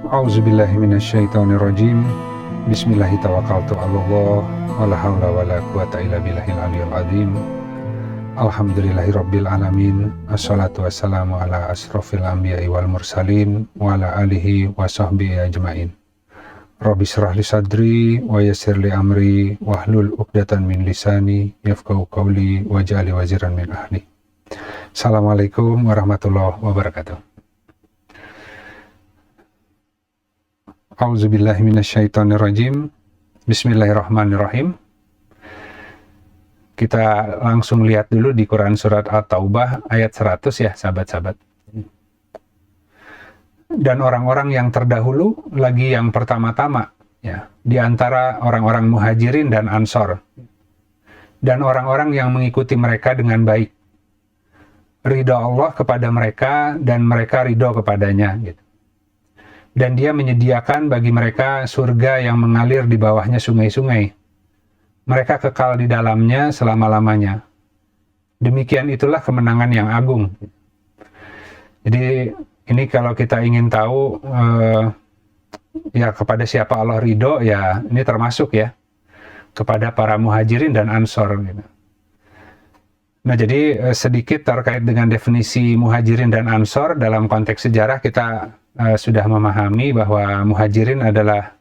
A'udzubillahi minasyaitonirrajim. Bismillahirrahmanirrahim. Wala haula wala quwata illa billahil aliyyil azim. Alhamdulillahirabbil alamin. Assalatu wassalamu ala asrofil anbiya'i wal mursalin wa ala alihi wa sahbihi ajmain. Rabbi shrah li sadri wa yassir li amri wahlul 'uqdatam min lisani yafqahu qawli waj'al waziran min ahli. Assalamualaikum warahmatullahi wabarakatuh. A'udzubillahi minasyaitonirrajim. Bismillahirrahmanirrahim. Kita langsung lihat dulu di Quran surat At-Taubah ayat 100 ya, sahabat-sahabat. Dan orang-orang yang terdahulu lagi yang pertama-tama ya, di antara orang-orang Muhajirin dan Ansor. Dan orang-orang yang mengikuti mereka dengan baik. Ridha Allah kepada mereka dan mereka ridho kepadanya gitu. Dan dia menyediakan bagi mereka surga yang mengalir di bawahnya sungai-sungai. Mereka kekal di dalamnya selama-lamanya. Demikian itulah kemenangan yang agung. Jadi ini kalau kita ingin tahu ya kepada siapa Allah ridho, ya ini termasuk ya kepada para Muhajirin dan Ansor gitu. Nah, jadi sedikit terkait dengan definisi Muhajirin dan Ansor dalam konteks sejarah kita sudah memahami bahwa Muhajirin adalah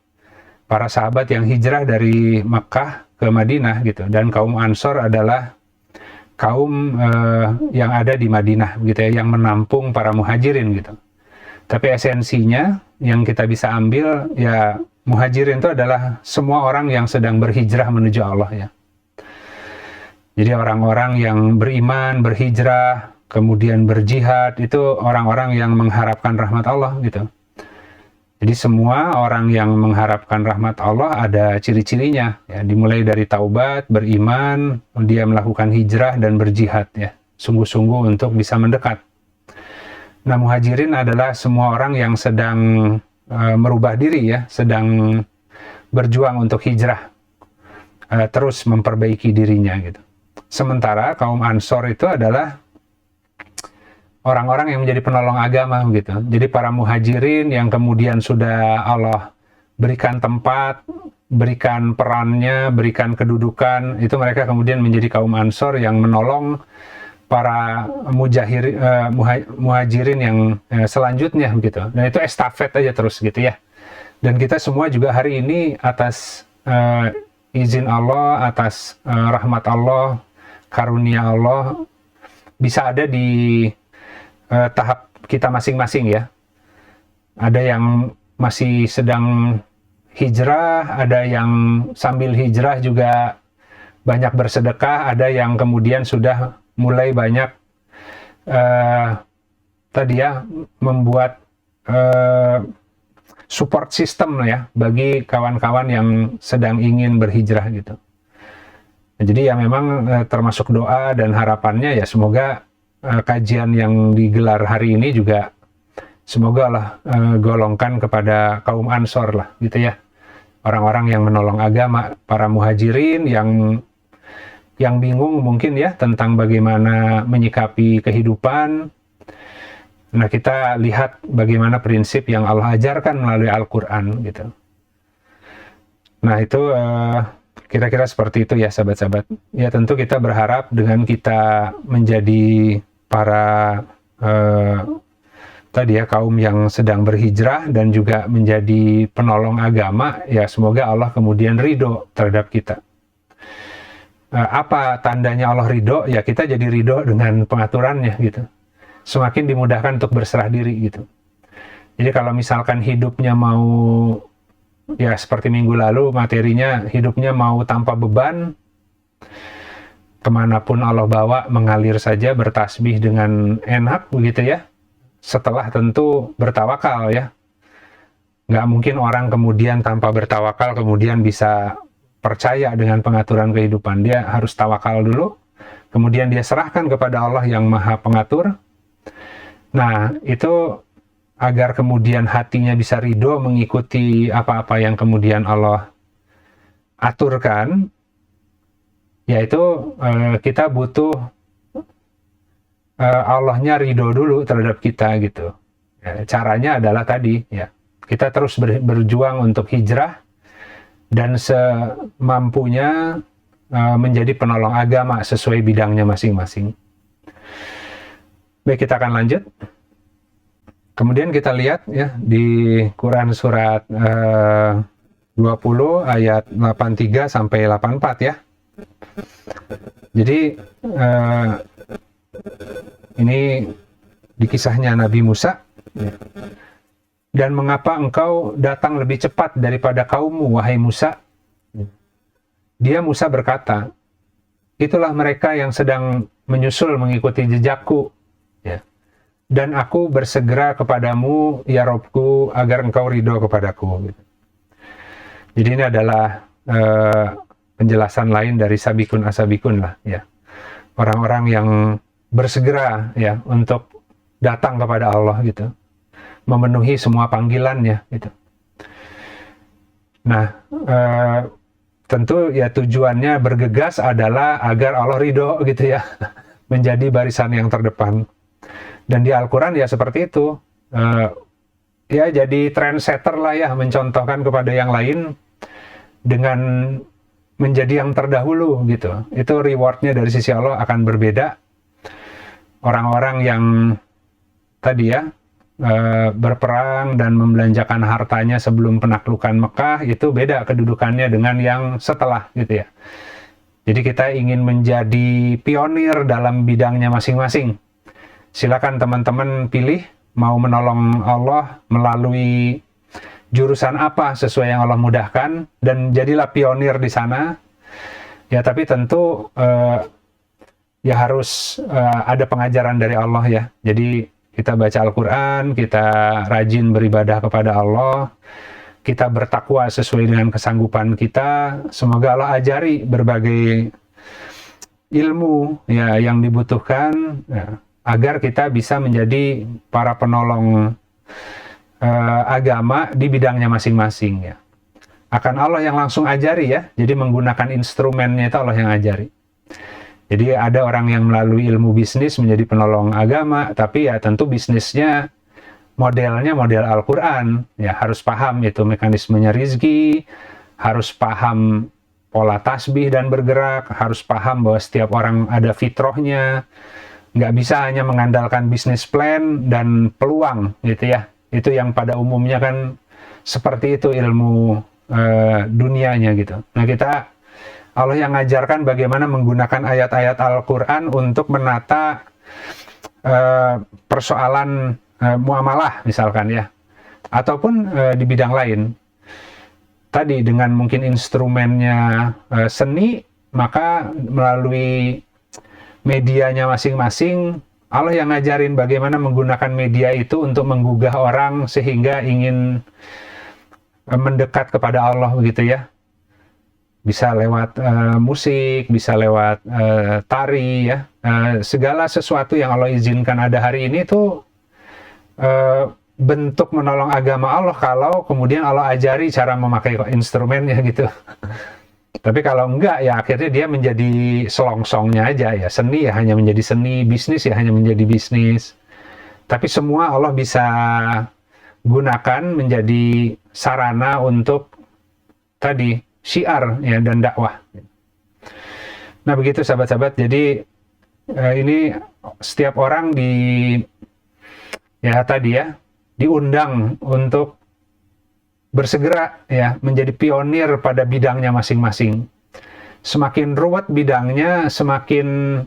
para sahabat yang hijrah dari Makkah ke Madinah gitu, dan kaum Ansor adalah kaum yang ada di Madinah gitu ya, yang menampung para Muhajirin gitu. Tapi esensinya yang kita bisa ambil ya, Muhajirin itu adalah semua orang yang sedang berhijrah menuju Allah ya. Jadi orang-orang yang beriman, berhijrah, kemudian berjihad, itu orang-orang yang mengharapkan rahmat Allah gitu. Jadi semua orang yang mengharapkan rahmat Allah ada ciri-cirinya ya, dimulai dari taubat, beriman, dia melakukan hijrah dan berjihad ya, sungguh-sungguh untuk bisa mendekat. Nah, Muhajirin adalah semua orang yang sedang merubah diri ya, sedang berjuang untuk hijrah, terus memperbaiki dirinya gitu. Sementara kaum Ansor itu adalah orang-orang yang menjadi penolong agama gitu. Jadi para Muhajirin yang kemudian sudah Allah berikan tempat, berikan perannya, berikan kedudukan, itu mereka kemudian menjadi kaum Ansor yang menolong para Muhajirin yang selanjutnya gitu. Dan itu estafet aja terus gitu ya. Dan kita semua juga hari ini atas izin Allah, atas rahmat Allah, karunia Allah, bisa ada di tahap kita masing-masing ya. Ada yang masih sedang hijrah, ada yang sambil hijrah juga banyak bersedekah, ada yang kemudian sudah mulai banyak tadi ya, membuat support system ya bagi kawan-kawan yang sedang ingin berhijrah gitu. Jadi ya memang termasuk doa dan harapannya ya semoga kajian yang digelar hari ini juga semoga Allah golongkan kepada kaum Ansor lah gitu ya. Orang-orang yang menolong agama, para Muhajirin yang bingung mungkin ya tentang bagaimana menyikapi kehidupan. Nah, kita lihat bagaimana prinsip yang Allah ajarkan melalui Al-Quran gitu. Nah, itu kira-kira seperti itu ya sahabat-sahabat. Ya tentu kita berharap dengan kita menjadi para tadi ya kaum yang sedang berhijrah dan juga menjadi penolong agama, ya semoga Allah kemudian ridho terhadap kita. Apa tandanya Allah ridho? Ya kita jadi ridho dengan pengaturannya gitu. Semakin dimudahkan untuk berserah diri gitu. Jadi kalau misalkan hidupnya mau ya seperti minggu lalu materinya, hidupnya mau tanpa beban, kemanapun Allah bawa mengalir saja, bertasbih dengan enak begitu ya, setelah tentu bertawakal ya. Nggak mungkin orang kemudian tanpa bertawakal kemudian bisa percaya dengan pengaturan kehidupan. Dia harus tawakal dulu, kemudian dia serahkan kepada Allah yang maha pengatur. Nah, itu agar kemudian hatinya bisa ridho mengikuti apa-apa yang kemudian Allah aturkan, yaitu kita butuh Allahnya ridho dulu terhadap kita gitu. Ya, caranya adalah tadi ya, Kita terus berjuang untuk hijrah dan semampunya menjadi penolong agama sesuai bidangnya masing-masing. Baik, kita akan lanjut. Kemudian kita lihat ya di Quran surat 20 ayat 83 sampai 84 ya. Jadi ini di kisahnya Nabi Musa. Dan mengapa engkau datang lebih cepat daripada kaummu, wahai Musa? Dia Musa berkata, itulah mereka yang sedang menyusul mengikuti jejakku. Ya. Dan aku bersegera kepadamu, ya Robku, agar engkau ridho kepadaku. Gitu. Jadi ini adalah penjelasan lain dari sabikun asabikun lah. Ya. Orang-orang yang bersegera ya untuk datang kepada Allah gitu. Memenuhi semua panggilannya gitu. Nah, tentu ya tujuannya bergegas adalah agar Allah ridho gitu ya, menjadi barisan yang terdepan. Dan di Al-Quran ya seperti itu, ya jadi trendsetter lah ya, mencontohkan kepada yang lain dengan menjadi yang terdahulu gitu. Itu rewardnya dari sisi Allah akan berbeda. Orang-orang yang tadi ya, berperang dan membelanjakan hartanya sebelum penaklukan Mekah itu beda kedudukannya dengan yang setelah gitu ya. Jadi kita ingin menjadi pionir dalam bidangnya masing-masing. Silakan teman-teman pilih mau menolong Allah melalui jurusan apa sesuai yang Allah mudahkan dan jadilah pionir di sana. Ya tapi tentu ya harus ada pengajaran dari Allah ya. Jadi kita baca Al-Quran, kita rajin beribadah kepada Allah, kita bertakwa sesuai dengan kesanggupan kita. Semoga Allah ajari berbagai ilmu ya yang dibutuhkan ya, agar kita bisa menjadi para penolong agama di bidangnya masing-masing ya. Akan Allah yang langsung ajari ya, jadi menggunakan instrumennya itu Allah yang ajari. Jadi ada orang yang melalui ilmu bisnis menjadi penolong agama, tapi ya tentu bisnisnya modelnya model Al-Quran. Ya harus paham itu mekanismenya rizki, harus paham pola tasbih dan bergerak, harus paham bahwa setiap orang ada fitrahnya, nggak bisa hanya mengandalkan bisnis plan dan peluang gitu ya. Itu yang pada umumnya kan seperti itu ilmu dunianya gitu. Nah kita Allah yang mengajarkan bagaimana menggunakan ayat-ayat Al-Quran untuk menata persoalan muamalah misalkan ya. Ataupun di bidang lain. Tadi dengan mungkin instrumennya seni, maka melalui medianya masing-masing, Allah yang ngajarin bagaimana menggunakan media itu untuk menggugah orang sehingga ingin mendekat kepada Allah begitu ya. Bisa lewat musik, bisa lewat tari ya. Segala sesuatu yang Allah izinkan ada hari ini itu bentuk menolong agama Allah kalau kemudian Allah ajari cara memakai instrumennya gitu. Tapi kalau enggak ya akhirnya dia menjadi selongsongnya aja ya. Seni ya hanya menjadi seni, bisnis ya hanya menjadi bisnis. Tapi semua Allah bisa gunakan menjadi sarana untuk tadi syiar ya dan dakwah. Nah begitu sahabat-sahabat. Jadi ini setiap orang diundang untuk bersegera ya menjadi pionir pada bidangnya masing-masing. Semakin ruwet bidangnya, semakin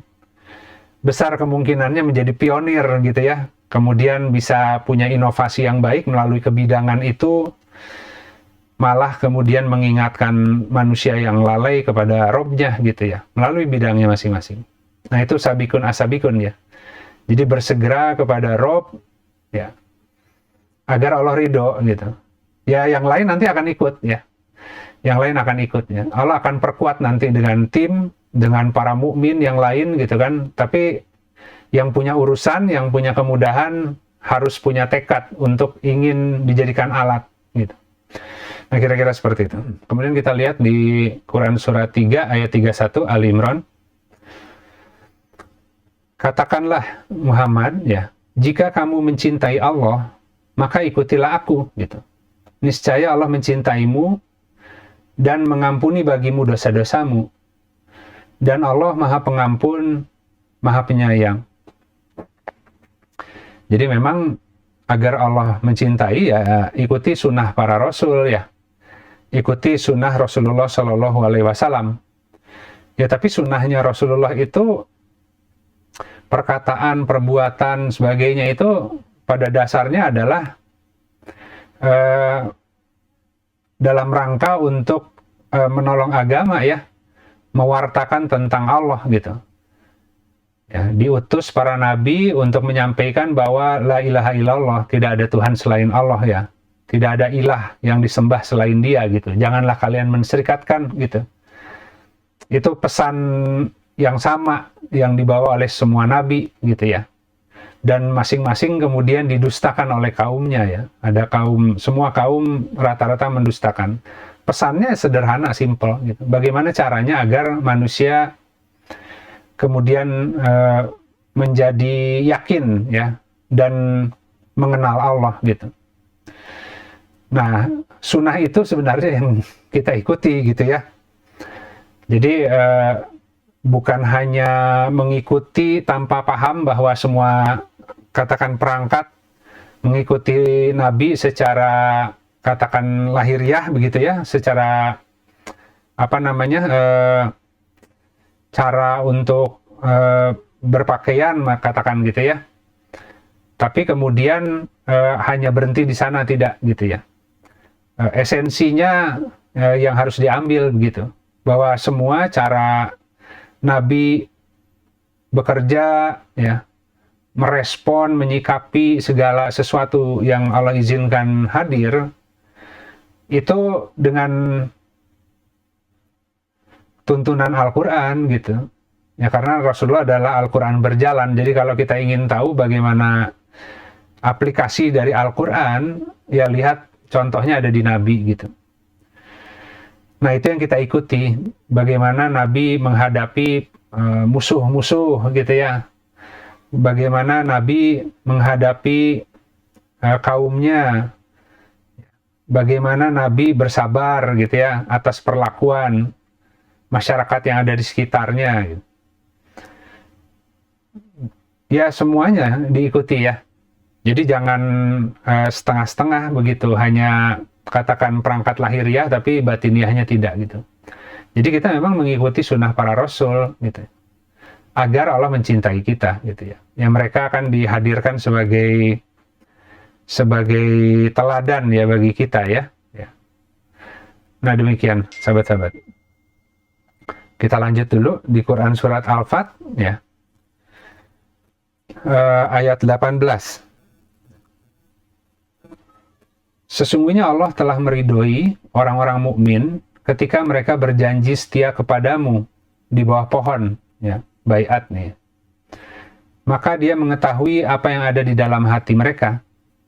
besar kemungkinannya menjadi pionir gitu ya. Kemudian bisa punya inovasi yang baik melalui kebidangan itu. Malah kemudian mengingatkan manusia yang lalai kepada Robnya gitu ya, melalui bidangnya masing-masing. Nah itu sabikun asabikun ya. Jadi bersegera kepada Rob ya, agar Allah ridho gitu. Ya yang lain nanti akan ikut ya. Yang lain akan ikut ya. Allah akan perkuat nanti dengan tim, dengan para mukmin yang lain gitu kan. Tapi yang punya urusan, yang punya kemudahan harus punya tekad untuk ingin dijadikan alat gitu. Nah kira-kira seperti itu. Kemudian kita lihat di Quran surat 3 ayat 31 Ali Imran. Katakanlah Muhammad ya, jika kamu mencintai Allah, maka ikutilah aku gitu. niscaya Allah mencintaimu dan mengampuni bagimu dosa-dosamu. Dan Allah Maha Pengampun, Maha Penyayang. Jadi memang agar Allah mencintai, ya ikuti sunnah para rasul, ya. Ikuti sunnah Rasulullah Shallallahu Alaihi Wasallam. Ya, tapi sunnahnya Rasulullah itu perkataan, perbuatan, sebagainya itu pada dasarnya adalah dalam rangka untuk menolong agama, ya, mewartakan tentang Allah gitu. Ya, diutus para nabi untuk menyampaikan bahwa la ilaha illallah, tidak ada Tuhan selain Allah, ya. Tidak ada ilah yang disembah selain Dia gitu. Janganlah kalian menserikatkan gitu. Itu pesan yang sama yang dibawa oleh semua nabi gitu, ya. Dan masing-masing kemudian didustakan oleh kaumnya, ya. Ada kaum, semua kaum rata-rata mendustakan. Pesannya sederhana, simple gitu. Bagaimana caranya agar manusia kemudian menjadi yakin, ya, dan mengenal Allah gitu. Nah, sunnah itu sebenarnya yang kita ikuti gitu, ya. Jadi bukan hanya mengikuti tanpa paham bahwa semua, katakan, perangkat mengikuti Nabi secara, katakan, lahiriah begitu, ya, secara apa namanya, cara untuk berpakaian, katakan gitu, ya. Tapi kemudian hanya berhenti di sana, tidak gitu, ya. Esensinya yang harus diambil begitu, bahwa semua cara Nabi bekerja, ya, merespon, menyikapi segala sesuatu yang Allah izinkan hadir, itu dengan tuntunan Al-Quran gitu. Ya, karena Rasulullah adalah Al-Quran berjalan. Jadi kalau kita ingin tahu bagaimana aplikasi dari Al-Quran, ya lihat contohnya ada di Nabi gitu. Nah, itu yang kita ikuti. Bagaimana Nabi menghadapi musuh-musuh gitu, ya. Bagaimana Nabi menghadapi kaumnya. Bagaimana Nabi bersabar gitu, ya, atas perlakuan masyarakat yang ada di sekitarnya gitu. Ya, semuanya diikuti, ya. Jadi jangan setengah-setengah begitu, hanya katakan perangkat lahiriah tapi batiniahnya tidak gitu. Jadi kita memang mengikuti sunnah para rasul gitu, agar Allah mencintai kita gitu, ya. Yang mereka akan dihadirkan sebagai teladan, ya, bagi kita, ya. Nah, demikian sahabat-sahabat. Kita lanjut dulu di Quran surat Al-Fat, ya. Ayat 18. Sesungguhnya Allah telah meridhoi orang-orang mukmin ketika mereka berjanji setia kepadamu di bawah pohon, ya, baiat nih. Maka Dia mengetahui apa yang ada di dalam hati mereka.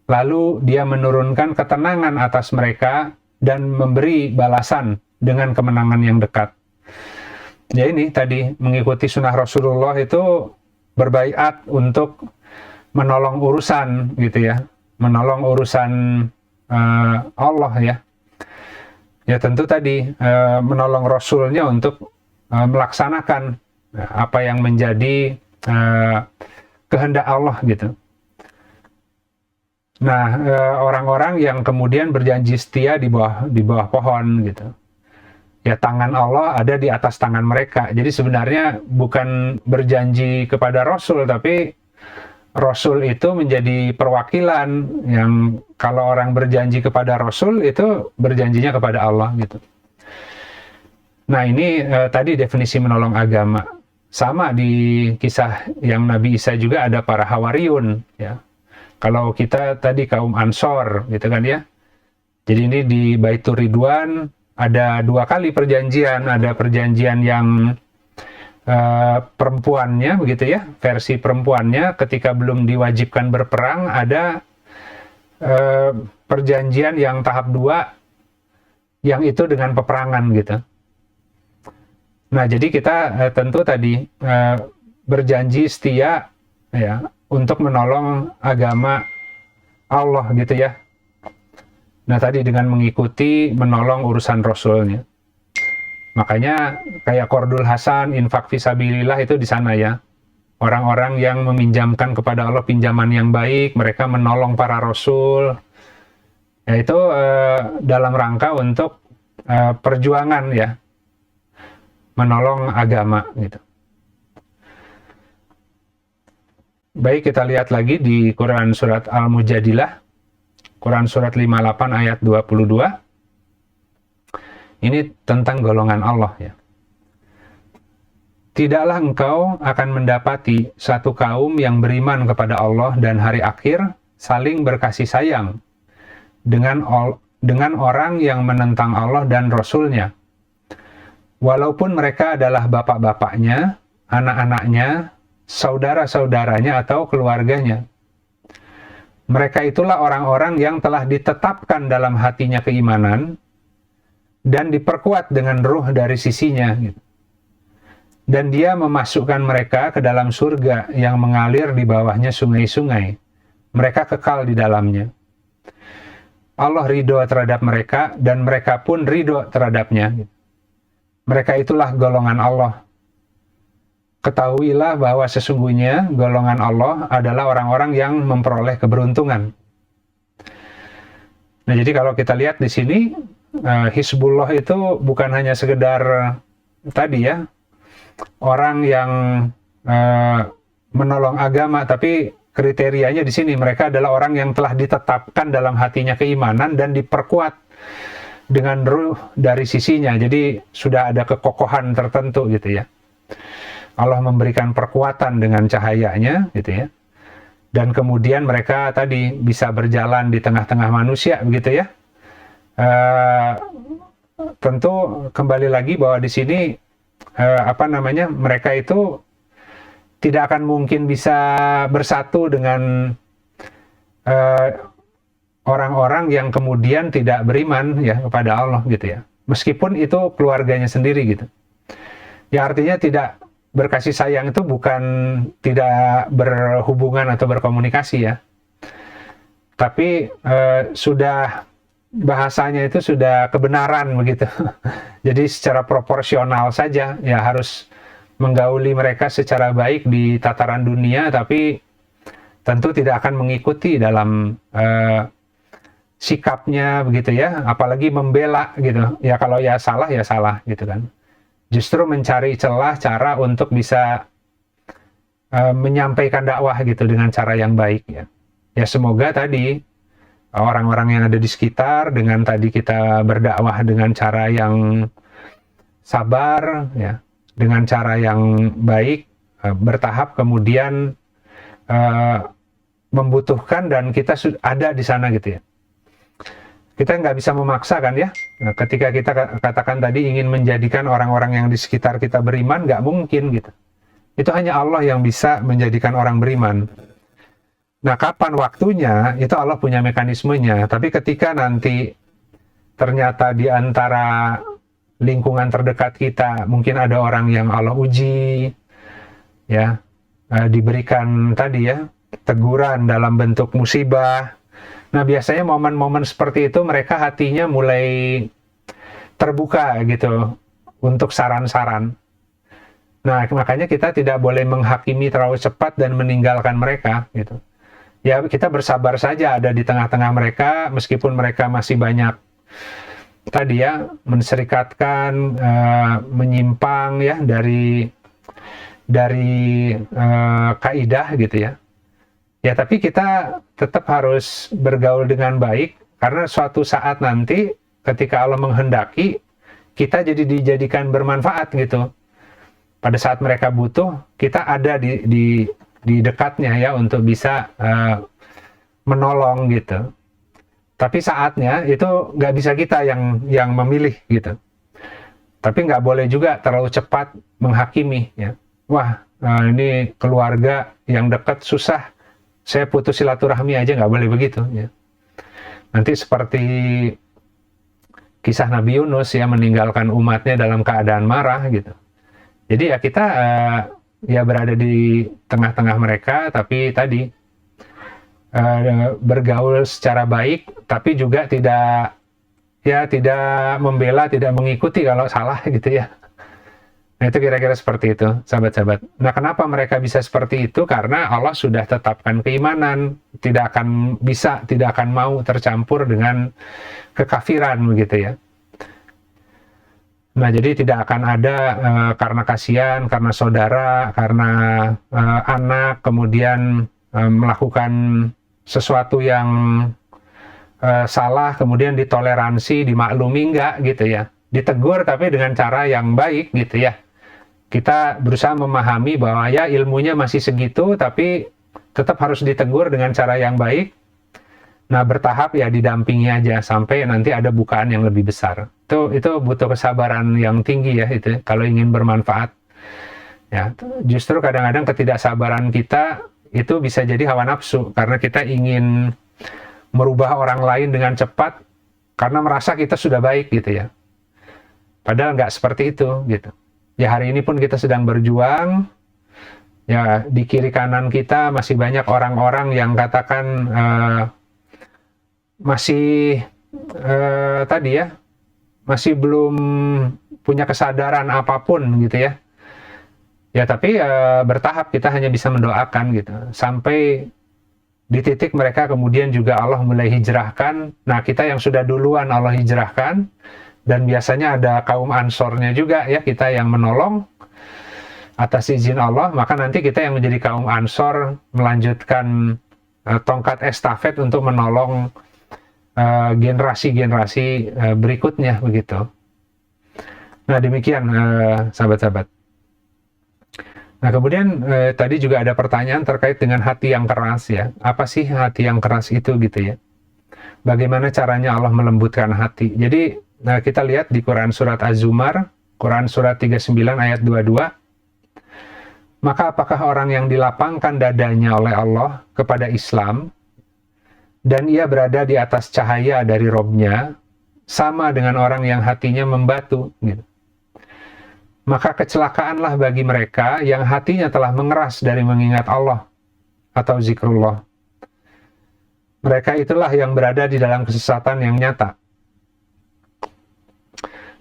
Lalu Dia menurunkan ketenangan atas mereka dan memberi balasan dengan kemenangan yang dekat. Ya, ini tadi mengikuti sunnah Rasulullah itu berbaiat untuk menolong urusan gitu, ya. Menolong urusan Allah, ya. Ya, tentu tadi menolong Rasulnya untuk melaksanakan apa yang menjadi kehendak Allah gitu. Nah, orang-orang yang kemudian berjanji setia di bawah pohon gitu, ya, tangan Allah ada di atas tangan mereka. Jadi sebenarnya bukan berjanji kepada Rasul, tapi Rasul itu menjadi perwakilan yang kalau orang berjanji kepada Rasul itu berjanjinya kepada Allah gitu. Nah, ini tadi definisi menolong agama. Sama di kisah yang Nabi Isa juga ada para Hawariyun, ya. Kalau kita tadi kaum Ansor gitu kan, ya. Jadi ini di Baitur Ridwan ada 2 kali perjanjian. Ada perjanjian yang perempuannya begitu, ya, versi perempuannya ketika belum diwajibkan berperang. Ada perjanjian yang tahap 2 yang itu dengan peperangan gitu. Nah, jadi kita tentu tadi berjanji setia, ya, untuk menolong agama Allah gitu, ya. Nah tadi dengan mengikuti, menolong urusan Rasulnya. Makanya kayak Qardul Hasan, infak fisabilillah itu di sana ya. Orang-orang yang meminjamkan kepada Allah pinjaman yang baik, mereka menolong para Rasul. Yaitu dalam rangka untuk perjuangan ya, menolong agama gitu. Baik, kita lihat lagi di Quran Surat Al-Mujadilah, Quran Surat 58 ayat 22. Ini tentang golongan Allah ya. Tidaklah engkau akan mendapati satu kaum yang beriman kepada Allah dan hari akhir saling berkasih sayang dengan orang yang menentang Allah dan Rasul-Nya. Walaupun mereka adalah bapak-bapaknya, anak-anaknya, saudara-saudaranya atau keluarganya. Mereka itulah orang-orang yang telah ditetapkan dalam hatinya keimanan dan diperkuat dengan ruh dari sisinya. Dan dia memasukkan mereka ke dalam surga yang mengalir di bawahnya sungai-sungai. Mereka kekal di dalamnya. Allah ridho terhadap mereka dan mereka pun ridho terhadapnya. Mereka itulah golongan Allah. Ketahuilah bahwa sesungguhnya golongan Allah adalah orang-orang yang memperoleh keberuntungan. Nah, jadi kalau kita lihat di sini, Hizbullah itu bukan hanya sekedar tadi ya, orang yang menolong agama, tapi kriterianya di sini mereka adalah orang yang telah ditetapkan dalam hatinya keimanan dan diperkuat dengan ruh dari sisinya. Jadi sudah ada kekokohan tertentu gitu ya. Allah memberikan perkuatan dengan cahayanya gitu ya. Dan kemudian mereka tadi bisa berjalan di tengah-tengah manusia begitu ya. Tentu kembali lagi bahwa di sini mereka itu tidak akan mungkin bisa bersatu dengan orang-orang yang kemudian tidak beriman ya kepada Allah gitu ya. Meskipun itu keluarganya sendiri gitu. Ya artinya tidak berkasih sayang itu bukan tidak berhubungan atau berkomunikasi ya. Tapi sudah bahasanya itu sudah kebenaran begitu. Jadi secara proporsional saja ya, harus menggauli mereka secara baik di tataran dunia, tapi tentu tidak akan mengikuti dalam sikapnya begitu ya, apalagi membela gitu ya. Kalau ya salah gitu kan. Justru mencari celah cara untuk bisa menyampaikan dakwah gitu dengan cara yang baik ya. Ya semoga tadi orang-orang yang ada di sekitar dengan tadi kita berdakwah dengan cara yang sabar ya, dengan cara yang baik, bertahap, kemudian membutuhkan dan kita ada di sana gitu ya. Kita nggak bisa memaksa kan ya. Nah, ketika kita katakan tadi ingin menjadikan orang-orang yang di sekitar kita beriman, nggak mungkin gitu. Itu hanya Allah yang bisa menjadikan orang beriman. Nah, kapan waktunya, itu Allah punya mekanismenya. Tapi ketika nanti ternyata di antara lingkungan terdekat kita, mungkin ada orang yang Allah uji, ya, diberikan tadi ya, teguran dalam bentuk musibah. Nah, biasanya momen-momen seperti itu mereka hatinya mulai terbuka gitu untuk saran-saran. Nah, makanya kita tidak boleh menghakimi terlalu cepat dan meninggalkan mereka gitu. Ya, kita bersabar saja ada di tengah-tengah mereka, meskipun mereka masih banyak tadi ya, menserikatkan, menyimpang ya dari kaidah gitu ya. Ya, tapi kita tetap harus bergaul dengan baik, karena suatu saat nanti ketika Allah menghendaki, kita jadi dijadikan bermanfaat gitu. Pada saat mereka butuh, kita ada di dekatnya ya untuk bisa menolong gitu. Tapi saatnya itu nggak bisa kita yang memilih gitu. Tapi nggak boleh juga terlalu cepat menghakimi ya. Wah, ini keluarga yang dekat susah, saya putus silaturahmi aja, nggak boleh begitu ya. Nanti seperti kisah Nabi Yunus ya, meninggalkan umatnya dalam keadaan marah gitu. Jadi ya kita ya berada di tengah-tengah mereka, tapi tadi bergaul secara baik, tapi juga tidak membela, tidak mengikuti kalau salah gitu ya. Nah, itu kira-kira seperti itu, sahabat-sahabat. Nah, kenapa mereka bisa seperti itu? Karena Allah sudah tetapkan keimanan, tidak akan mau tercampur dengan kekafiran begitu ya. Nah, jadi tidak akan ada karena kasihan, karena saudara, karena anak, kemudian melakukan sesuatu yang salah, kemudian ditoleransi, dimaklumi, enggak gitu ya. Ditegur tapi dengan cara yang baik gitu ya. Kita berusaha memahami bahwa ya ilmunya masih segitu, tapi tetap harus ditegur dengan cara yang baik. Nah, bertahap ya didampingi aja sampai nanti ada bukaan yang lebih besar. Itu butuh kesabaran yang tinggi ya itu kalau ingin bermanfaat. Ya, justru kadang-kadang ketidaksabaran kita itu bisa jadi hawa nafsu karena kita ingin merubah orang lain dengan cepat karena merasa kita sudah baik gitu ya. Padahal nggak seperti itu gitu. Ya, hari ini pun kita sedang berjuang. Ya, di kiri kanan kita masih banyak orang-orang yang katakan masih masih belum punya kesadaran apapun gitu ya. Ya, tapi bertahap kita hanya bisa mendoakan gitu. Sampai di titik mereka kemudian juga Allah mulai hijrahkan. Nah, kita yang sudah duluan Allah hijrahkan. Dan biasanya ada kaum ansornya juga ya, kita yang menolong atas izin Allah, maka nanti kita yang menjadi kaum ansor melanjutkan tongkat estafet untuk menolong generasi-generasi berikutnya begitu. Nah, demikian sahabat-sahabat. Nah, kemudian tadi juga ada pertanyaan terkait dengan hati yang keras ya. Apa sih hati yang keras itu gitu ya? Bagaimana caranya Allah melembutkan hati? Jadi nah, kita lihat di Quran Surat Az-Zumar, Quran Surat 39 ayat 22. Maka apakah orang yang dilapangkan dadanya oleh Allah kepada Islam, dan ia berada di atas cahaya dari Robnya, sama dengan orang yang hatinya membatu. Gitu. Maka kecelakaanlah bagi mereka yang hatinya telah mengeras dari mengingat Allah atau zikrullah. Mereka itulah yang berada di dalam kesesatan yang nyata.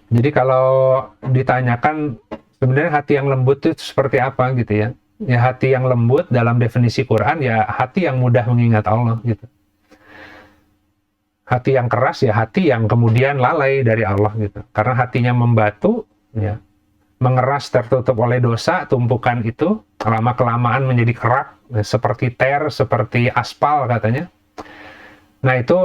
Jadi kalau ditanyakan sebenarnya hati yang lembut itu seperti apa gitu ya. Ya, hati yang lembut dalam definisi Quran ya hati yang mudah mengingat Allah gitu. Hati yang keras ya hati yang kemudian lalai dari Allah gitu. Karena hatinya membatu ya, mengeras tertutup oleh dosa, tumpukan itu lama-kelamaan menjadi kerak seperti seperti aspal katanya. Nah, itu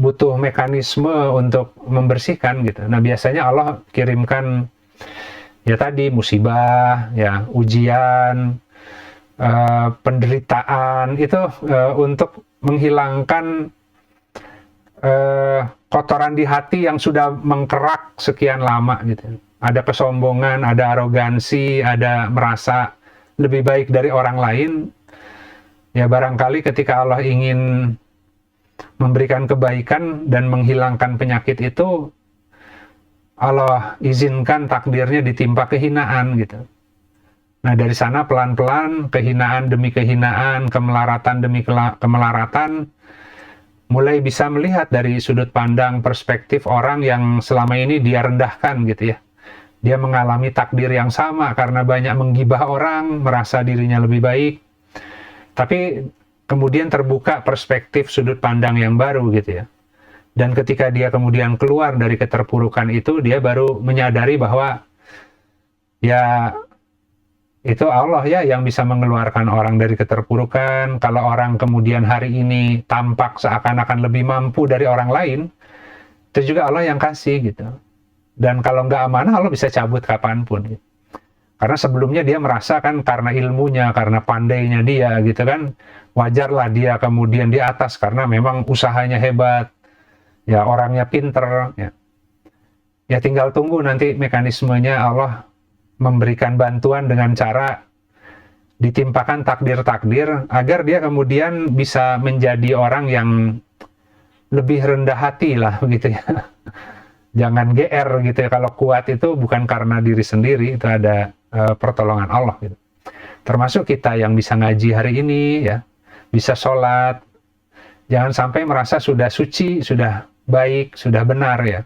butuh mekanisme untuk membersihkan gitu. Nah, biasanya Allah kirimkan ya tadi musibah, ya ujian, penderitaan itu untuk menghilangkan kotoran di hati yang sudah mengkerak sekian lama gitu. Ada kesombongan, ada arogansi, ada merasa lebih baik dari orang lain. Ya, barangkali ketika Allah ingin memberikan kebaikan dan menghilangkan penyakit itu, Allah izinkan takdirnya ditimpa kehinaan gitu. Nah, dari sana pelan-pelan kehinaan demi kehinaan, kemelaratan demi kemelaratan, mulai bisa melihat dari sudut pandang perspektif orang yang selama ini dia rendahkan gitu ya. Dia mengalami takdir yang sama karena banyak menggibah orang, merasa dirinya lebih baik. Tapi kemudian terbuka perspektif sudut pandang yang baru gitu ya. Dan ketika dia kemudian keluar dari keterpurukan itu, dia baru menyadari bahwa ya itu Allah ya yang bisa mengeluarkan orang dari keterpurukan. Kalau orang kemudian hari ini tampak seakan-akan lebih mampu dari orang lain, itu juga Allah yang kasih gitu. Dan kalau nggak amanah, Allah bisa cabut kapanpun gitu. Karena sebelumnya dia merasa kan karena ilmunya, karena pandainya dia gitu kan, wajarlah dia kemudian di atas karena memang usahanya hebat, ya orangnya pinter, ya. Ya tinggal tunggu nanti mekanismenya Allah memberikan bantuan dengan cara ditimpakan takdir-takdir agar dia kemudian bisa menjadi orang yang lebih rendah hati lah begitu ya. Jangan GR gitu ya. Kalau kuat itu bukan karena diri sendiri, itu ada pertolongan Allah gitu. Termasuk kita yang bisa ngaji hari ini ya, bisa sholat Jangan sampai merasa sudah suci, sudah baik, sudah benar ya.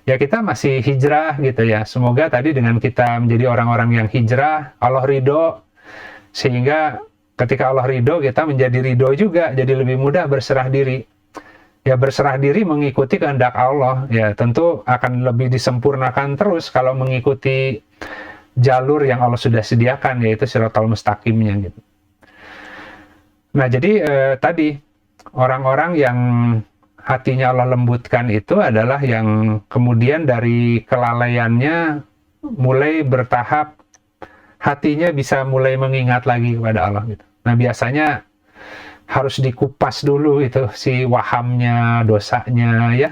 Ya kita masih hijrah gitu ya. Semoga tadi dengan kita menjadi orang-orang yang hijrah, Allah ridho, sehingga ketika Allah ridho, kita menjadi ridho juga, jadi lebih mudah berserah diri. Ya berserah diri mengikuti kehendak Allah, ya tentu akan lebih disempurnakan terus kalau mengikuti jalur yang Allah sudah sediakan, yaitu Shiratal Mustaqimnya gitu. Nah jadi tadi orang-orang yang hatinya Allah lembutkan itu adalah yang kemudian dari kelalaiannya mulai bertahap hatinya bisa mulai mengingat lagi kepada Allah gitu. Nah biasanya harus dikupas dulu itu si wahamnya, dosanya ya,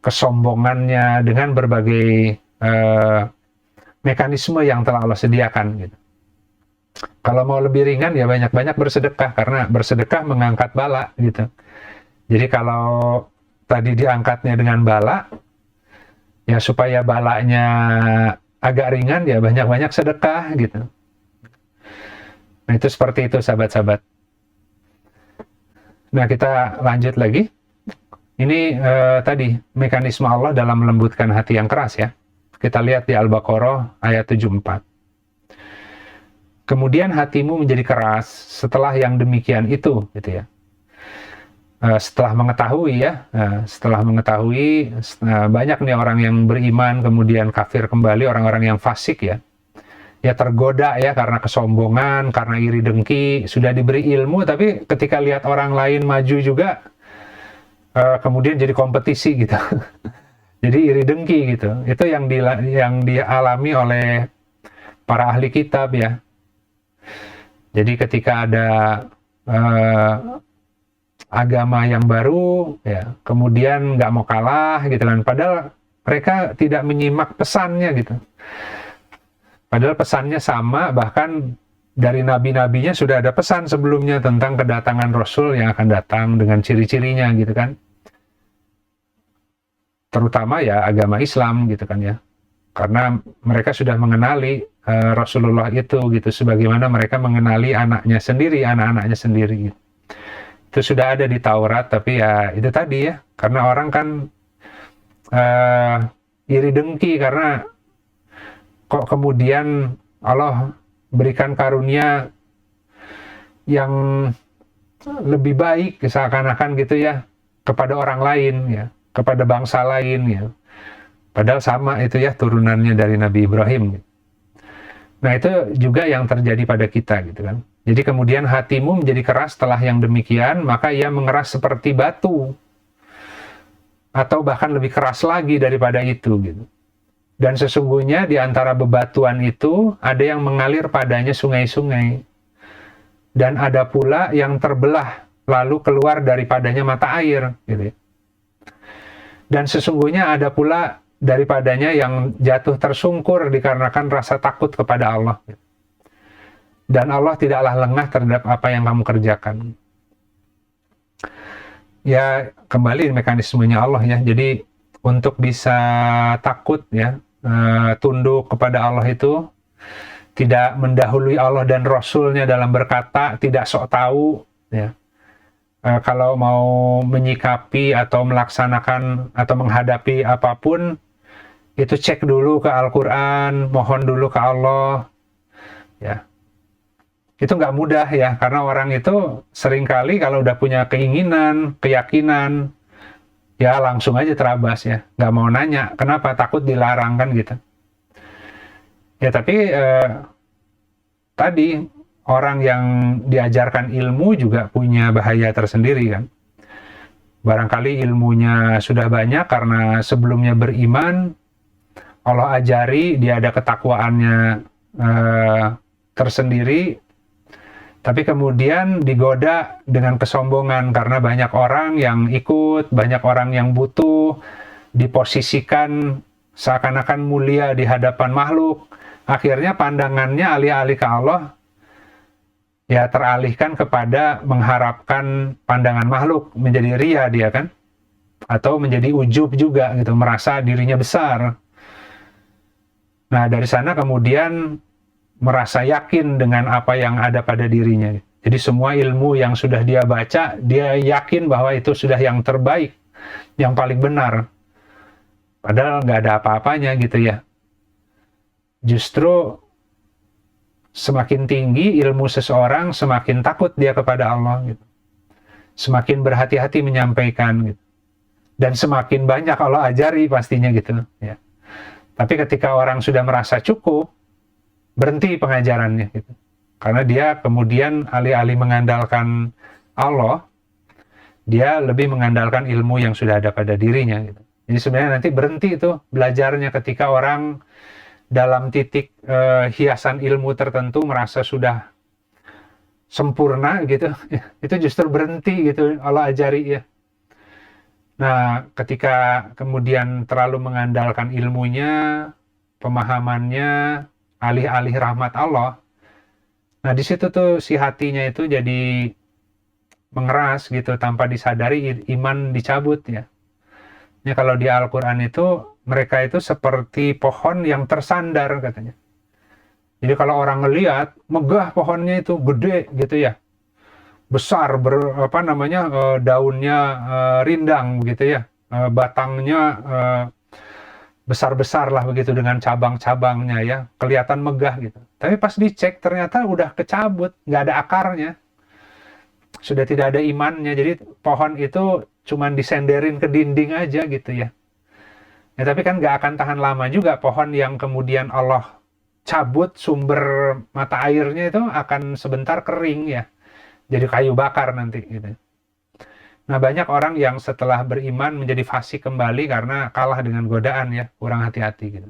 kesombongannya dengan berbagai mekanisme yang telah Allah sediakan gitu. Kalau mau lebih ringan ya banyak-banyak bersedekah, karena bersedekah mengangkat bala gitu. Jadi kalau tadi diangkatnya dengan bala, ya supaya balanya agak ringan ya banyak-banyak sedekah gitu. Nah itu seperti itu sahabat-sahabat. Nah kita lanjut lagi. Ini tadi mekanisme Allah dalam melembutkan hati yang keras ya. Kita lihat di Al-Baqarah ayat 74. Kemudian hatimu menjadi keras setelah yang demikian itu gitu ya. Setelah mengetahui ya, setelah mengetahui banyak nih orang yang beriman kemudian kafir kembali, orang-orang yang fasik ya. Ya tergoda ya karena kesombongan, karena iri dengki, sudah diberi ilmu tapi ketika lihat orang lain maju juga kemudian jadi kompetisi gitu. Jadi iri dengki gitu. Itu yang dialami oleh para ahli kitab ya. Jadi ketika ada agama yang baru ya, kemudian nggak mau kalah gitu kan, padahal mereka tidak menyimak pesannya gitu. Padahal pesannya sama, bahkan dari nabi-nabinya sudah ada pesan sebelumnya tentang kedatangan Rasul yang akan datang dengan ciri-cirinya gitu kan. Terutama ya agama Islam gitu kan ya. Karena mereka sudah mengenali Rasulullah itu gitu, sebagaimana mereka mengenali anaknya sendiri, anak-anaknya sendiri gitu. Itu sudah ada di Taurat, tapi ya itu tadi ya, karena orang kan iri dengki karena kok kemudian Allah berikan karunia yang lebih baik seakan-akan gitu ya kepada orang lain ya, kepada bangsa lain ya. Padahal sama itu ya turunannya dari Nabi Ibrahim. Nah itu juga yang terjadi pada kita gitu kan. Jadi kemudian hatimu menjadi keras setelah yang demikian, maka ia mengeras seperti batu. Atau bahkan lebih keras lagi daripada itu gitu. Dan sesungguhnya di antara bebatuan itu ada yang mengalir padanya sungai-sungai. Dan ada pula yang terbelah lalu keluar daripadanya mata air gitu ya. Dan sesungguhnya ada pula daripadanya yang jatuh tersungkur dikarenakan rasa takut kepada Allah. Dan Allah tidaklah lengah terhadap apa yang kamu kerjakan. Ya, kembali mekanismenya Allah ya. Jadi, untuk bisa takut ya, tunduk kepada Allah itu, tidak mendahului Allah dan Rasulnya dalam berkata, tidak sok tahu ya. Kalau mau menyikapi atau melaksanakan atau menghadapi apapun, itu cek dulu ke Al-Quran, mohon dulu ke Allah ya. Itu nggak mudah ya, karena orang itu seringkali kalau udah punya keinginan, keyakinan, ya langsung aja terabas ya, nggak mau nanya, kenapa, takut dilarang kan gitu. Ya tapi tadi orang yang diajarkan ilmu juga punya bahaya tersendiri kan. Barangkali ilmunya sudah banyak karena sebelumnya beriman, Allah ajari, dia ada ketakwaannya tersendiri, tapi kemudian digoda dengan kesombongan karena banyak orang yang ikut, banyak orang yang butuh, diposisikan seakan-akan mulia di hadapan makhluk. Akhirnya pandangannya alih-alih ke Allah, ya teralihkan kepada mengharapkan pandangan makhluk, menjadi ria dia kan, atau menjadi ujub juga gitu, merasa dirinya besar. Nah dari sana kemudian merasa yakin dengan apa yang ada pada dirinya. Jadi semua ilmu yang sudah dia baca, dia yakin bahwa itu sudah yang terbaik, yang paling benar. Padahal nggak ada apa-apanya gitu ya. Justru semakin tinggi ilmu seseorang, semakin takut dia kepada Allah gitu. Semakin berhati-hati menyampaikan gitu. Dan semakin banyak Allah ajari pastinya gitu ya. Tapi ketika orang sudah merasa cukup, berhenti pengajarannya gitu. Karena dia kemudian alih-alih mengandalkan Allah, dia lebih mengandalkan ilmu yang sudah ada pada dirinya gitu. Jadi sebenarnya nanti berhenti itu belajarnya ketika orang dalam titik hiasan ilmu tertentu merasa sudah sempurna gitu, itu justru berhenti gitu Allah ajari ya. Nah, ketika kemudian terlalu mengandalkan ilmunya, pemahamannya, alih-alih rahmat Allah, nah di situ tuh si hatinya itu jadi mengeras gitu, tanpa disadari iman dicabut ya. Ya kalau di Al-Quran itu, mereka itu seperti pohon yang tersandar katanya. Jadi kalau orang ngelihat, megah pohonnya itu, gede gitu ya, besar, daunnya rindang begitu ya, batangnya besar-besar lah begitu dengan cabang-cabangnya ya, kelihatan megah gitu. Tapi pas dicek ternyata udah kecabut, nggak ada akarnya, sudah tidak ada imannya. Jadi pohon itu cuman disenderin ke dinding aja gitu ya. Ya tapi kan nggak akan tahan lama juga pohon yang kemudian Allah cabut sumber mata airnya itu akan sebentar kering ya. Jadi kayu bakar nanti gitu. Nah banyak orang yang setelah beriman menjadi fasik kembali karena kalah dengan godaan ya, kurang hati-hati gitu.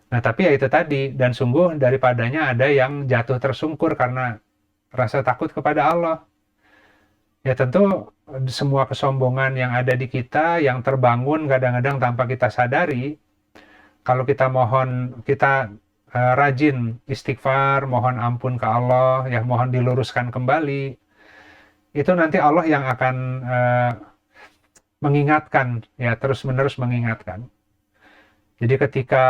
Nah tapi ya itu tadi, dan sungguh daripadanya ada yang jatuh tersungkur karena rasa takut kepada Allah. Ya tentu semua kesombongan yang ada di kita, yang terbangun kadang-kadang tanpa kita sadari, kalau kita rajin istighfar, mohon ampun ke Allah, ya mohon diluruskan kembali, itu nanti Allah yang akan mengingatkan, ya terus-menerus mengingatkan. Jadi ketika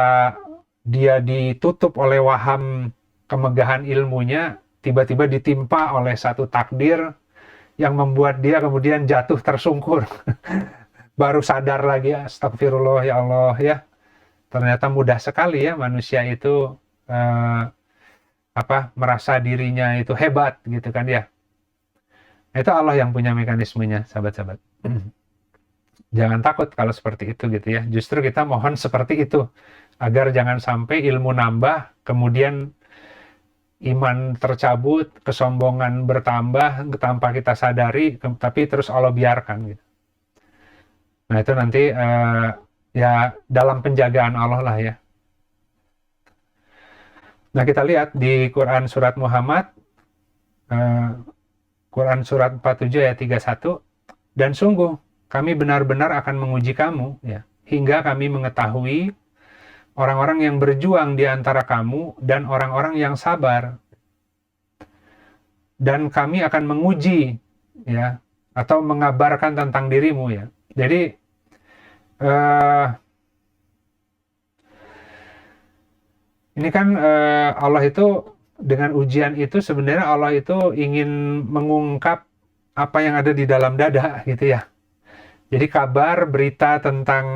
dia ditutup oleh waham kemegahan ilmunya, tiba-tiba ditimpa oleh satu takdir yang membuat dia kemudian jatuh tersungkur. Baru sadar lagi, astagfirullah ya Allah ya. Ternyata mudah sekali ya manusia itu merasa dirinya itu hebat gitu kan ya. Itu Allah yang punya mekanismenya, sahabat-sahabat. Jangan takut kalau seperti itu gitu ya. Justru kita mohon seperti itu agar jangan sampai ilmu nambah, kemudian iman tercabut, kesombongan bertambah tanpa kita sadari, tapi terus Allah biarkan gitu. Nah itu nanti ya dalam penjagaan Allah lah ya. Nah kita lihat di Quran Surat Muhammad, Quran Surat 47 ayat 31, dan sungguh kami benar-benar akan menguji kamu ya, hingga kami mengetahui orang-orang yang berjuang di antara kamu dan orang-orang yang sabar. Dan kami akan menguji ya, atau mengabarkan tentang dirimu ya. Jadi ini kan Allah itu dengan ujian itu sebenarnya Allah itu ingin mengungkap apa yang ada di dalam dada gitu ya. Jadi kabar berita tentang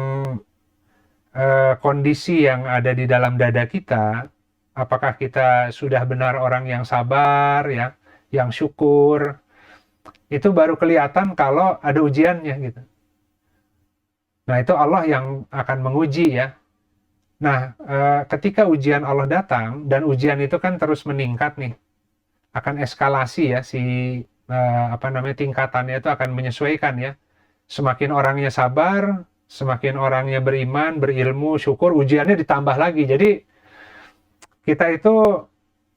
kondisi yang ada di dalam dada kita, apakah kita sudah benar orang yang sabar ya, yang syukur, itu baru kelihatan kalau ada ujiannya gitu. Nah itu Allah yang akan menguji ya. Nah ketika ujian Allah datang, dan ujian itu kan terus meningkat nih, akan eskalasi ya, tingkatannya itu akan menyesuaikan ya. Semakin orangnya sabar, semakin orangnya beriman, berilmu, syukur, ujiannya ditambah lagi. Jadi kita itu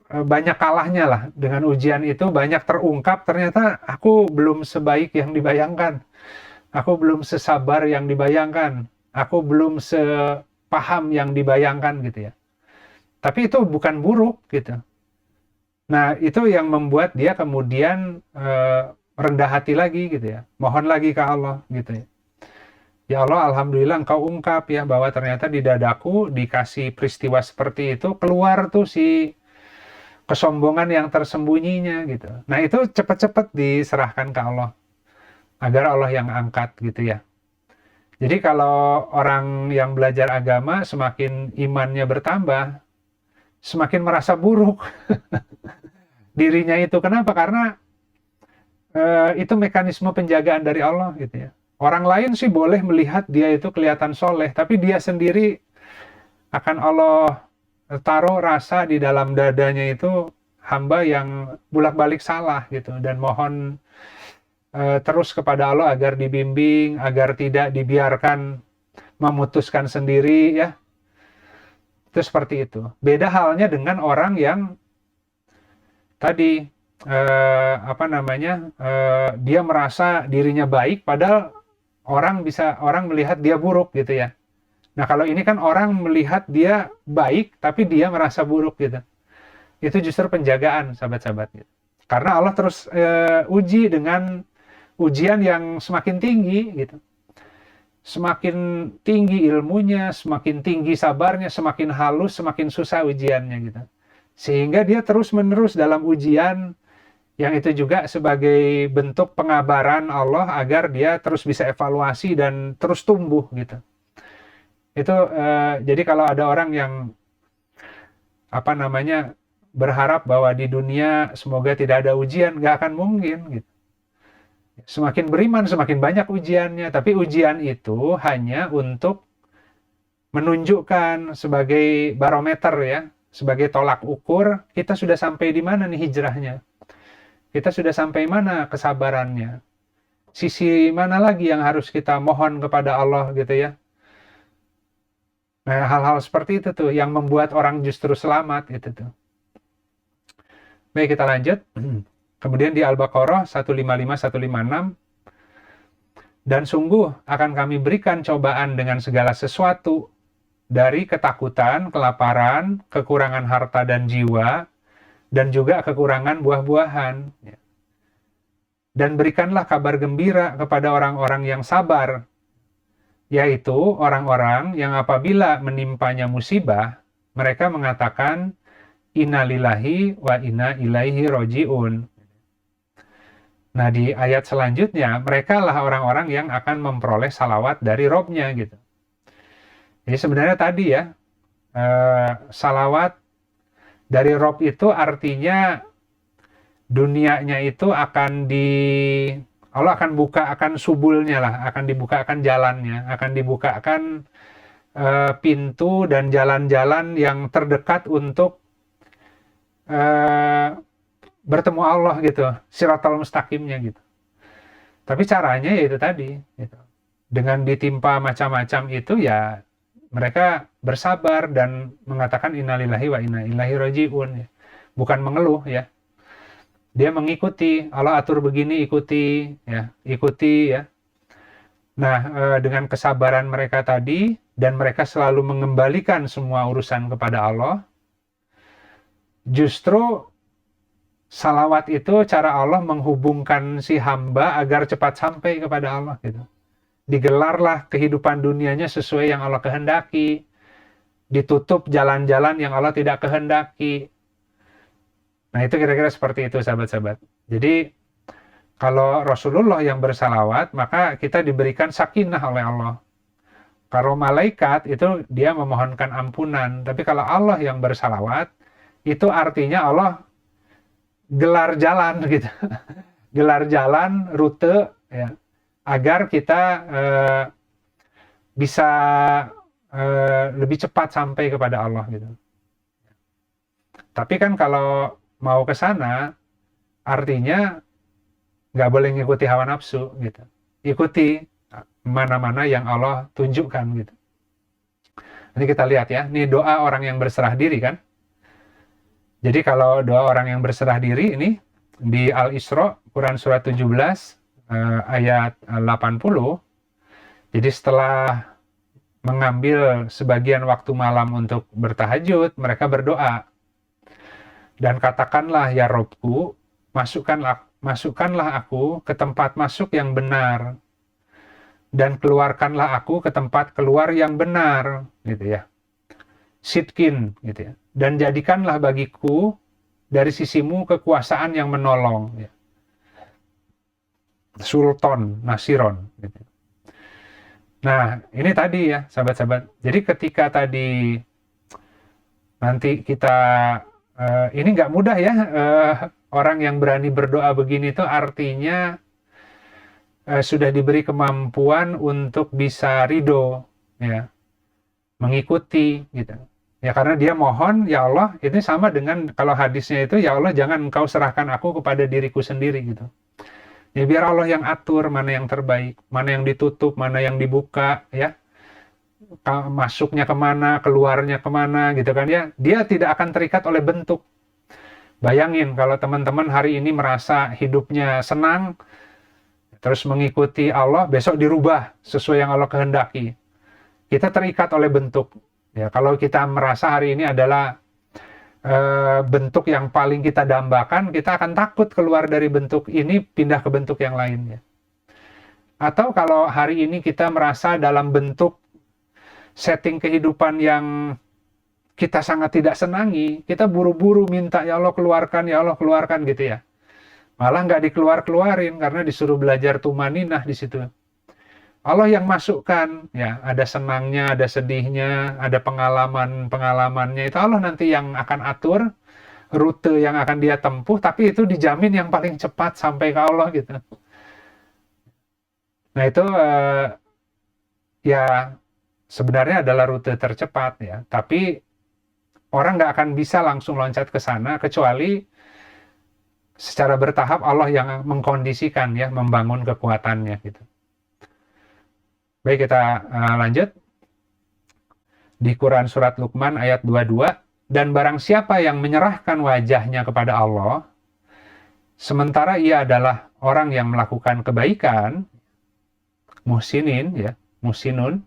banyak kalahnya lah dengan ujian itu, banyak terungkap ternyata aku belum sebaik yang dibayangkan, aku belum sesabar yang dibayangkan, aku belum sepaham yang dibayangkan gitu ya. Tapi itu bukan buruk gitu. Nah itu yang membuat dia kemudian rendah hati lagi gitu ya, mohon lagi ke Allah gitu ya. Ya Allah, alhamdulillah engkau ungkap ya bahwa ternyata di dadaku dikasih peristiwa seperti itu, keluar tuh si kesombongan yang tersembunyinya gitu. Nah, itu cepat-cepat diserahkan ke Allah agar Allah yang angkat gitu ya. Jadi kalau orang yang belajar agama semakin imannya bertambah, semakin merasa buruk dirinya itu. Kenapa? Karena itu mekanisme penjagaan dari Allah gitu ya. Orang lain sih boleh melihat dia itu kelihatan soleh, tapi dia sendiri akan Allah taruh rasa di dalam dadanya itu hamba yang bolak-balik salah gitu, dan mohon terus kepada Allah agar dibimbing, agar tidak dibiarkan memutuskan sendiri ya. Itu seperti itu. Beda halnya dengan orang yang tadi dia merasa dirinya baik padahal orang melihat dia buruk gitu ya. Nah, kalau ini kan orang melihat dia baik tapi dia merasa buruk gitu. Itu justru penjagaan, sahabat-sahabat gitu. Karena Allah terus uji dengan ujian yang semakin tinggi gitu. Semakin tinggi ilmunya, semakin tinggi sabarnya, semakin halus, semakin susah ujiannya gitu. Sehingga dia terus-menerus dalam ujian, yang itu juga sebagai bentuk pengabaran Allah agar dia terus bisa evaluasi dan terus tumbuh gitu. Itu jadi kalau ada orang yang berharap bahwa di dunia semoga tidak ada ujian, nggak akan mungkin gitu. Semakin beriman semakin banyak ujiannya, tapi ujian itu hanya untuk menunjukkan sebagai barometer ya, sebagai tolak ukur kita sudah sampai di mana nih hijrahnya. Kita sudah sampai mana kesabarannya? Sisi mana lagi yang harus kita mohon kepada Allah gitu ya? Nah, hal-hal seperti itu tuh yang membuat orang justru selamat gitu tuh. Baik, kita lanjut. Kemudian di Al-Baqarah 155-156, dan sungguh akan kami berikan cobaan dengan segala sesuatu dari ketakutan, kelaparan, kekurangan harta dan jiwa, dan juga kekurangan buah-buahan. Dan berikanlah kabar gembira kepada orang-orang yang sabar, yaitu orang-orang yang apabila menimpanya musibah, mereka mengatakan, Inna lillahi wa inna ilaihi roji'un. Nah, di ayat selanjutnya, mereka lah orang-orang yang akan memperoleh salawat dari Robnya gitu. Jadi sebenarnya tadi ya, salawat dari Rob itu artinya dunianya itu Allah akan bukakan subulnya lah, akan dibukakan jalannya, akan dibukakan pintu dan jalan-jalan yang terdekat untuk bertemu Allah gitu, siratal mustaqimnya gitu. Tapi caranya yaitu tadi, gitu. Dengan ditimpa macam-macam itu ya mereka bersabar dan mengatakan innalillahi wa inna ilaihi raji'un ya. Bukan mengeluh ya. Dia mengikuti, Allah atur begini ikuti ya. Nah, dengan kesabaran mereka tadi dan mereka selalu mengembalikan semua urusan kepada Allah, justru salawat itu cara Allah menghubungkan si hamba agar cepat sampai kepada Allah gitu. Digelarlah kehidupan dunianya sesuai yang Allah kehendaki. Ditutup jalan-jalan yang Allah tidak kehendaki. Nah, itu kira-kira seperti itu, sahabat-sahabat. Jadi, kalau Rasulullah yang bersalawat, maka kita diberikan sakinah oleh Allah. Kalau malaikat, itu dia memohonkan ampunan. Tapi kalau Allah yang bersalawat, itu artinya Allah gelar jalan gitu. Gelar jalan, rute, ya, agar kita bisa lebih cepat sampai kepada Allah gitu. Tapi kan kalau mau ke sana, artinya nggak boleh ngikuti hawa nafsu gitu. Ikuti mana-mana yang Allah tunjukkan gitu. Nanti kita lihat ya, ini doa orang yang berserah diri kan. Jadi kalau doa orang yang berserah diri ini di Al-Isra, Quran surat 17 ayat 80. Jadi setelah mengambil sebagian waktu malam untuk bertahajud, mereka berdoa. Dan katakanlah ya Robku, masukkanlah aku ke tempat masuk yang benar, dan keluarkanlah aku ke tempat keluar yang benar, gitu ya. Sidkin, gitu ya. Dan jadikanlah bagiku dari sisimu kekuasaan yang menolong. Ya. Sultan, Nasiron. Gitu. Nah, ini tadi ya, sahabat-sahabat. Jadi ketika tadi nanti kita, ini nggak mudah ya, orang yang berani berdoa begini itu artinya sudah diberi kemampuan untuk bisa ridho, ya, mengikuti, gitu. Ya karena dia mohon, ya Allah, ini sama dengan kalau hadisnya itu, ya Allah jangan engkau serahkan aku kepada diriku sendiri, gitu. Ya biar Allah yang atur mana yang terbaik, mana yang ditutup, mana yang dibuka, ya. Masuknya kemana, keluarnya kemana, gitu kan ya. Dia tidak akan terikat oleh bentuk. Bayangin kalau teman-teman hari ini merasa hidupnya senang, terus mengikuti Allah, besok dirubah sesuai yang Allah kehendaki. Kita terikat oleh bentuk. Ya, kalau kita merasa hari ini adalah bentuk yang paling kita dambakan, kita akan takut keluar dari bentuk ini, pindah ke bentuk yang lain. Ya. Atau kalau hari ini kita merasa dalam bentuk setting kehidupan yang kita sangat tidak senangi, kita buru-buru minta, ya Allah keluarkan gitu ya. Malah nggak dikeluar-keluarin karena disuruh belajar tumaninah di situ. Allah yang masukkan, ya ada senangnya, ada sedihnya, ada pengalamannya, itu Allah nanti yang akan atur rute yang akan dia tempuh, tapi itu dijamin yang paling cepat sampai ke Allah gitu. Nah itu ya sebenarnya adalah rute tercepat ya, tapi orang nggak akan bisa langsung loncat ke sana kecuali secara bertahap Allah yang mengkondisikan ya, membangun kekuatannya gitu. Baik, kita lanjut. Di Quran Surat Luqman ayat 22, dan barang siapa yang menyerahkan wajahnya kepada Allah, sementara ia adalah orang yang melakukan kebaikan, muhsinin, ya, muhsinun,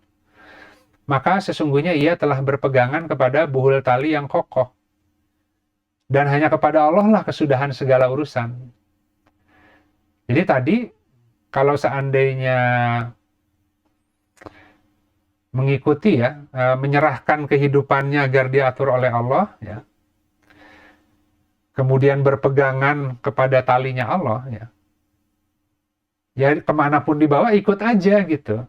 maka sesungguhnya ia telah berpegangan kepada buhul tali yang kokoh. Dan hanya kepada Allah lah kesudahan segala urusan. Jadi tadi, kalau seandainya mengikuti ya, menyerahkan kehidupannya agar diatur oleh Allah, ya. Kemudian berpegangan kepada talinya Allah, ya. Ya kemanapun dibawa ikut aja gitu.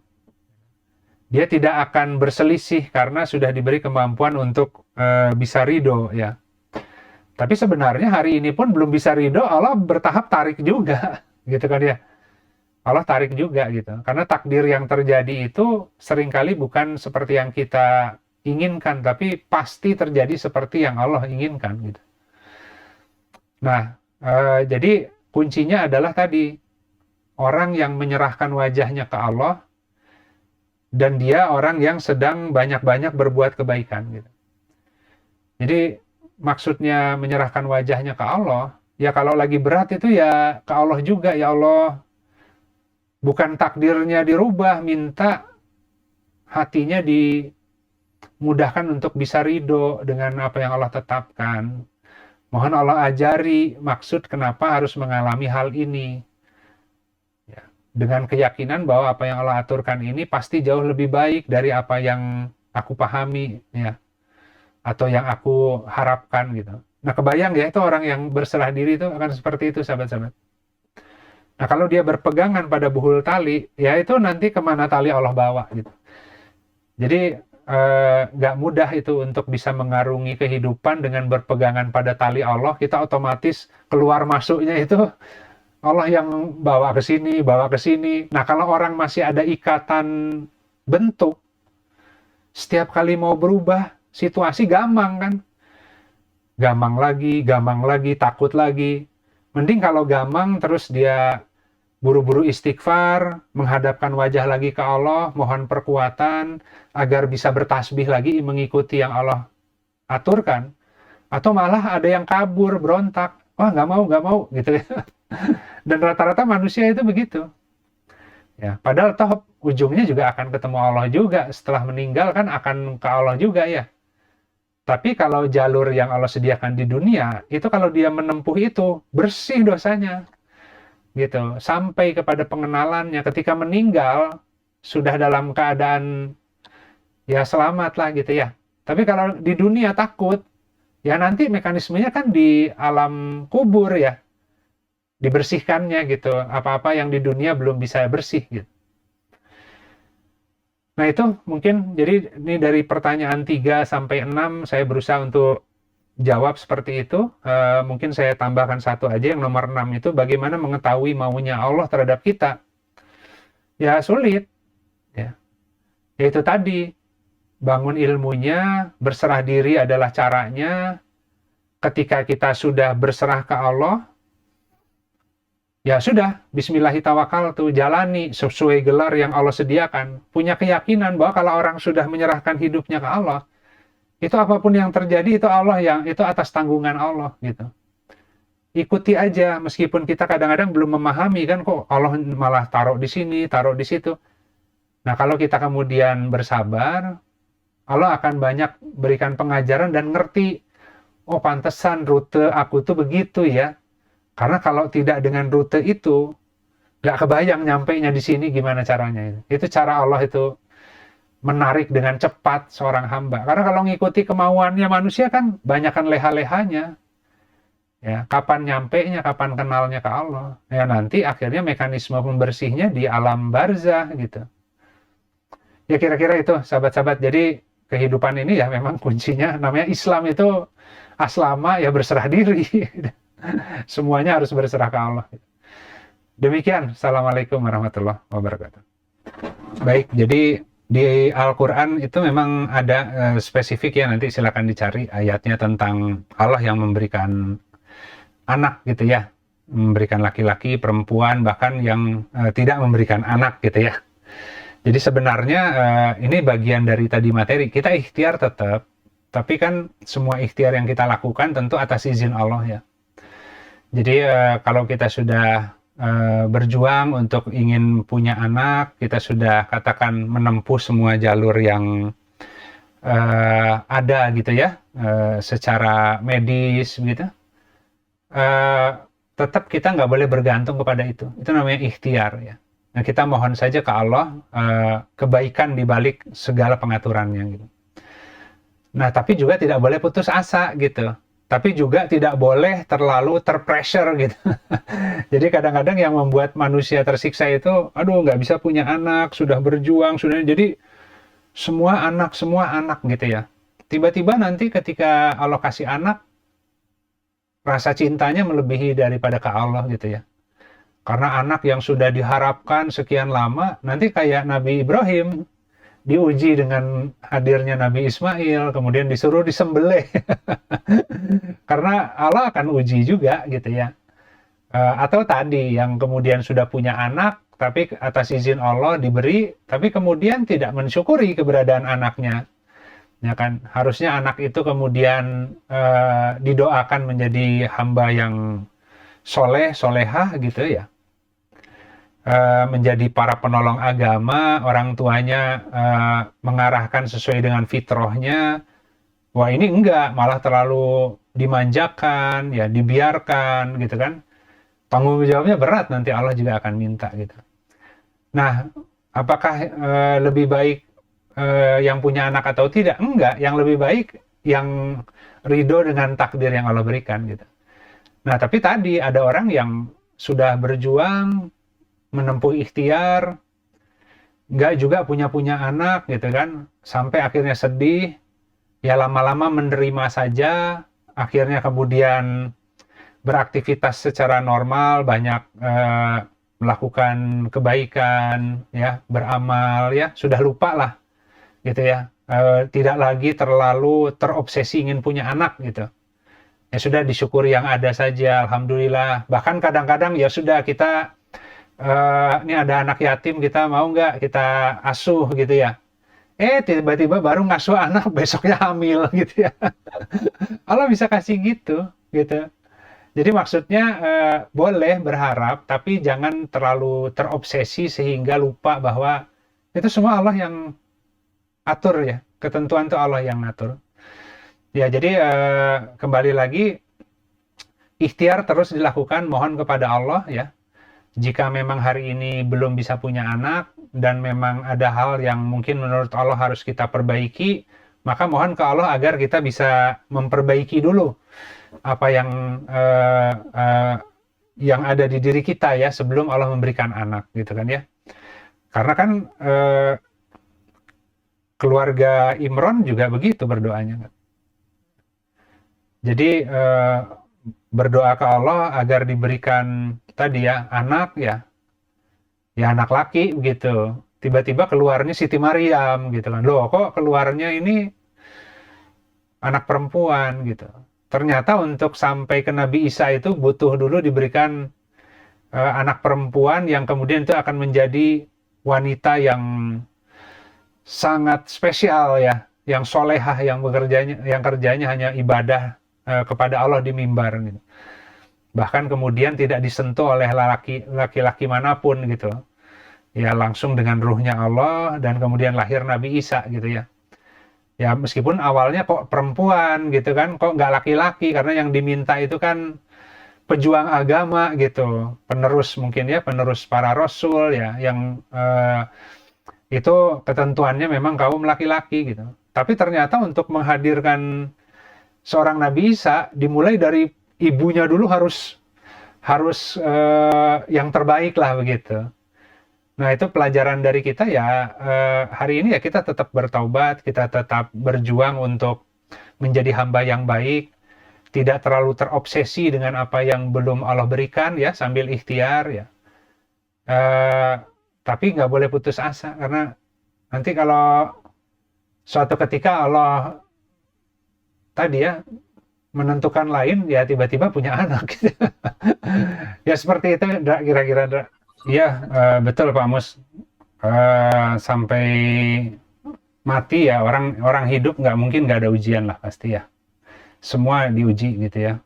Dia tidak akan berselisih karena sudah diberi kemampuan untuk bisa ridho, ya. Tapi sebenarnya hari ini pun belum bisa ridho, Allah bertahap tarik juga, gitu kan ya. Allah tarik juga gitu. Karena takdir yang terjadi itu seringkali bukan seperti yang kita inginkan, tapi pasti terjadi seperti yang Allah inginkan gitu. Nah, jadi kuncinya adalah tadi, orang yang menyerahkan wajahnya ke Allah, dan dia orang yang sedang banyak-banyak berbuat kebaikan gitu. Jadi maksudnya menyerahkan wajahnya ke Allah, ya kalau lagi berat itu ya ke Allah juga, ya Allah, bukan takdirnya dirubah, minta hatinya dimudahkan untuk bisa ridho dengan apa yang Allah tetapkan. Mohon Allah ajari maksud kenapa harus mengalami hal ini. Ya, dengan keyakinan bahwa apa yang Allah aturkan ini pasti jauh lebih baik dari apa yang aku pahami, ya, atau yang aku harapkan gitu. Nah kebayang ya, itu orang yang berserah diri itu akan seperti itu, sahabat-sahabat. Nah kalau dia berpegangan pada buhul tali, ya itu nanti kemana tali Allah bawa gitu. Jadi nggak mudah itu untuk bisa mengarungi kehidupan dengan berpegangan pada tali Allah. Kita otomatis keluar masuknya itu Allah yang bawa ke sini, bawa ke sini. Nah kalau orang masih ada ikatan bentuk, setiap kali mau berubah situasi gampang kan? Gampang lagi, takut lagi. Mending kalau gampang terus dia buru-buru istighfar, menghadapkan wajah lagi ke Allah, mohon perkuatan agar bisa bertasbih lagi mengikuti yang Allah aturkan. Atau malah ada yang kabur, berontak, wah nggak mau gitu ya. Dan rata-rata manusia itu begitu. Ya, padahal toh ujungnya juga akan ketemu Allah juga, setelah meninggal kan akan ke Allah juga ya. Tapi kalau jalur yang Allah sediakan di dunia, itu kalau dia menempuh itu, bersih dosanya. Gitu. Sampai kepada pengenalannya, ketika meninggal, sudah dalam keadaan, ya selamat lah gitu ya. Tapi kalau di dunia takut, ya nanti mekanismenya kan di alam kubur ya, dibersihkannya gitu. Apa-apa yang di dunia belum bisa bersih gitu. Nah itu mungkin, jadi ini dari pertanyaan 3 sampai 6 saya berusaha untuk jawab seperti itu. Mungkin saya tambahkan satu aja, yang nomor 6 itu bagaimana mengetahui maunya Allah terhadap kita. Ya sulit, ya. Yaitu tadi, bangun ilmunya, berserah diri adalah caranya. Ketika kita sudah berserah ke Allah, ya sudah, bismillahirrahmanirrahim, jalani sesuai gelar yang Allah sediakan. Punya keyakinan bahwa kalau orang sudah menyerahkan hidupnya ke Allah, itu apapun yang terjadi itu Allah yang, itu atas tanggungan Allah gitu. Ikuti aja, meskipun kita kadang-kadang belum memahami kan, kok Allah malah taruh di sini, taruh di situ. Nah, kalau kita kemudian bersabar, Allah akan banyak berikan pengajaran dan ngerti, oh pantesan rute aku tuh begitu ya. Karena kalau tidak dengan rute itu, nggak kebayang nyampainya di sini gimana caranya. Itu cara Allah itu menarik dengan cepat seorang hamba. Karena kalau ngikuti kemauannya manusia kan banyakkan leha-lehanya. Ya, kapan nyampainya, kapan kenalnya ke Allah. Ya nanti akhirnya mekanisme pembersihnya di alam barzah gitu. Ya kira-kira itu sahabat-sahabat. Jadi kehidupan ini ya memang kuncinya, namanya Islam itu aslama ya berserah diri. Semuanya harus berserah ke Allah. Demikian, Assalamualaikum warahmatullahi wabarakatuh. Baik, jadi di Al-Quran itu memang ada spesifik ya, nanti silakan dicari ayatnya tentang Allah yang memberikan anak gitu ya, memberikan laki-laki, perempuan, bahkan yang tidak memberikan anak gitu ya. Jadi sebenarnya ini bagian dari tadi materi, kita ikhtiar tetap, tapi kan semua ikhtiar yang kita lakukan tentu atas izin Allah ya. Jadi kalau kita sudah berjuang untuk ingin punya anak, kita sudah katakan menempuh semua jalur yang ada gitu ya, secara medis gitu, tetap kita nggak boleh bergantung kepada itu. Itu namanya ikhtiar ya. Nah kita mohon saja ke Allah kebaikan di balik segala pengaturannya gitu. Nah tapi juga tidak boleh putus asa gitu. Tapi juga tidak boleh terlalu terpressure gitu. Jadi kadang-kadang yang membuat manusia tersiksa itu, aduh nggak bisa punya anak, sudah berjuang, sudah jadi semua anak gitu ya. Tiba-tiba nanti ketika Allah kasih anak, rasa cintanya melebihi daripada ke Allah gitu ya. Karena anak yang sudah diharapkan sekian lama, nanti kayak Nabi Ibrahim, diuji dengan hadirnya Nabi Ismail, kemudian disuruh disembelih. Karena Allah akan uji juga gitu ya. Atau tadi yang kemudian sudah punya anak, tapi atas izin Allah diberi, tapi kemudian tidak mensyukuri keberadaan anaknya. Ya kan, harusnya anak itu kemudian didoakan menjadi hamba yang soleh, solehah gitu ya. Menjadi para penolong agama, orang tuanya mengarahkan sesuai dengan fitrahnya. Wah ini enggak, malah terlalu dimanjakan, ya dibiarkan gitu kan. Tanggung jawabnya berat, nanti Allah juga akan minta gitu. Nah, apakah lebih baik yang punya anak atau tidak? Enggak, yang lebih baik yang ridho dengan takdir yang Allah berikan gitu. Nah, tapi tadi ada orang yang sudah berjuang, menempuh ikhtiar, nggak juga punya anak gitu kan, sampai akhirnya sedih, ya lama-lama menerima saja, akhirnya kemudian beraktivitas secara normal, banyak melakukan kebaikan, ya beramal, ya sudah lupa lah gitu ya, tidak lagi terlalu terobsesi ingin punya anak gitu. Ya sudah disyukuri yang ada saja, alhamdulillah. Bahkan kadang-kadang ya sudah kita ini ada anak yatim, kita mau nggak kita asuh gitu ya. Tiba-tiba baru ngasuh anak, besoknya hamil gitu ya. Allah bisa kasih gitu. Jadi maksudnya boleh berharap, tapi jangan terlalu terobsesi sehingga lupa bahwa itu semua Allah yang atur ya. Ketentuan itu Allah yang atur. Ya jadi kembali lagi, ikhtiar terus dilakukan, mohon kepada Allah ya. Jika memang hari ini belum bisa punya anak, dan memang ada hal yang mungkin menurut Allah harus kita perbaiki, Maka mohon ke Allah agar kita bisa memperbaiki dulu apa yang ada di diri kita ya sebelum Allah memberikan anak gitu kan ya. Karena kan keluarga Imron juga begitu berdoanya. Jadi berdoa ke Allah agar diberikan tadi ya anak ya anak laki begitu. Tiba-tiba keluarnya Siti Maryam gitu kan. Loh kok keluarnya ini anak perempuan gitu. Ternyata untuk sampai ke Nabi Isa itu butuh dulu diberikan anak perempuan yang kemudian itu akan menjadi wanita yang sangat spesial ya, yang solehah, yang kerjanya hanya ibadah kepada Allah di mimbar gitu. Bahkan kemudian tidak disentuh oleh laki-laki manapun gitu. Ya langsung dengan ruhnya Allah dan kemudian lahir Nabi Isa gitu ya. Ya meskipun awalnya kok perempuan gitu kan, kok nggak laki-laki karena yang diminta itu kan pejuang agama gitu, penerus mungkin ya, penerus para rasul ya, yang itu ketentuannya memang kaum laki-laki gitu. Tapi ternyata untuk menghadirkan seorang Nabi Isa dimulai dari ibunya dulu harus yang terbaik lah begitu. Nah itu pelajaran dari kita ya hari ini ya kita tetap bertaubat, kita tetap berjuang untuk menjadi hamba yang baik, tidak terlalu terobsesi dengan apa yang belum Allah berikan ya sambil ikhtiar ya. Tapi nggak boleh putus asa karena nanti kalau suatu ketika Allah tadi ya menentukan lain ya tiba-tiba punya anak gitu. Ya seperti itu kira-kira. Iya betul Pak Mus. Sampai mati ya orang hidup nggak mungkin nggak ada ujian lah pasti ya. Semua diuji gitu ya.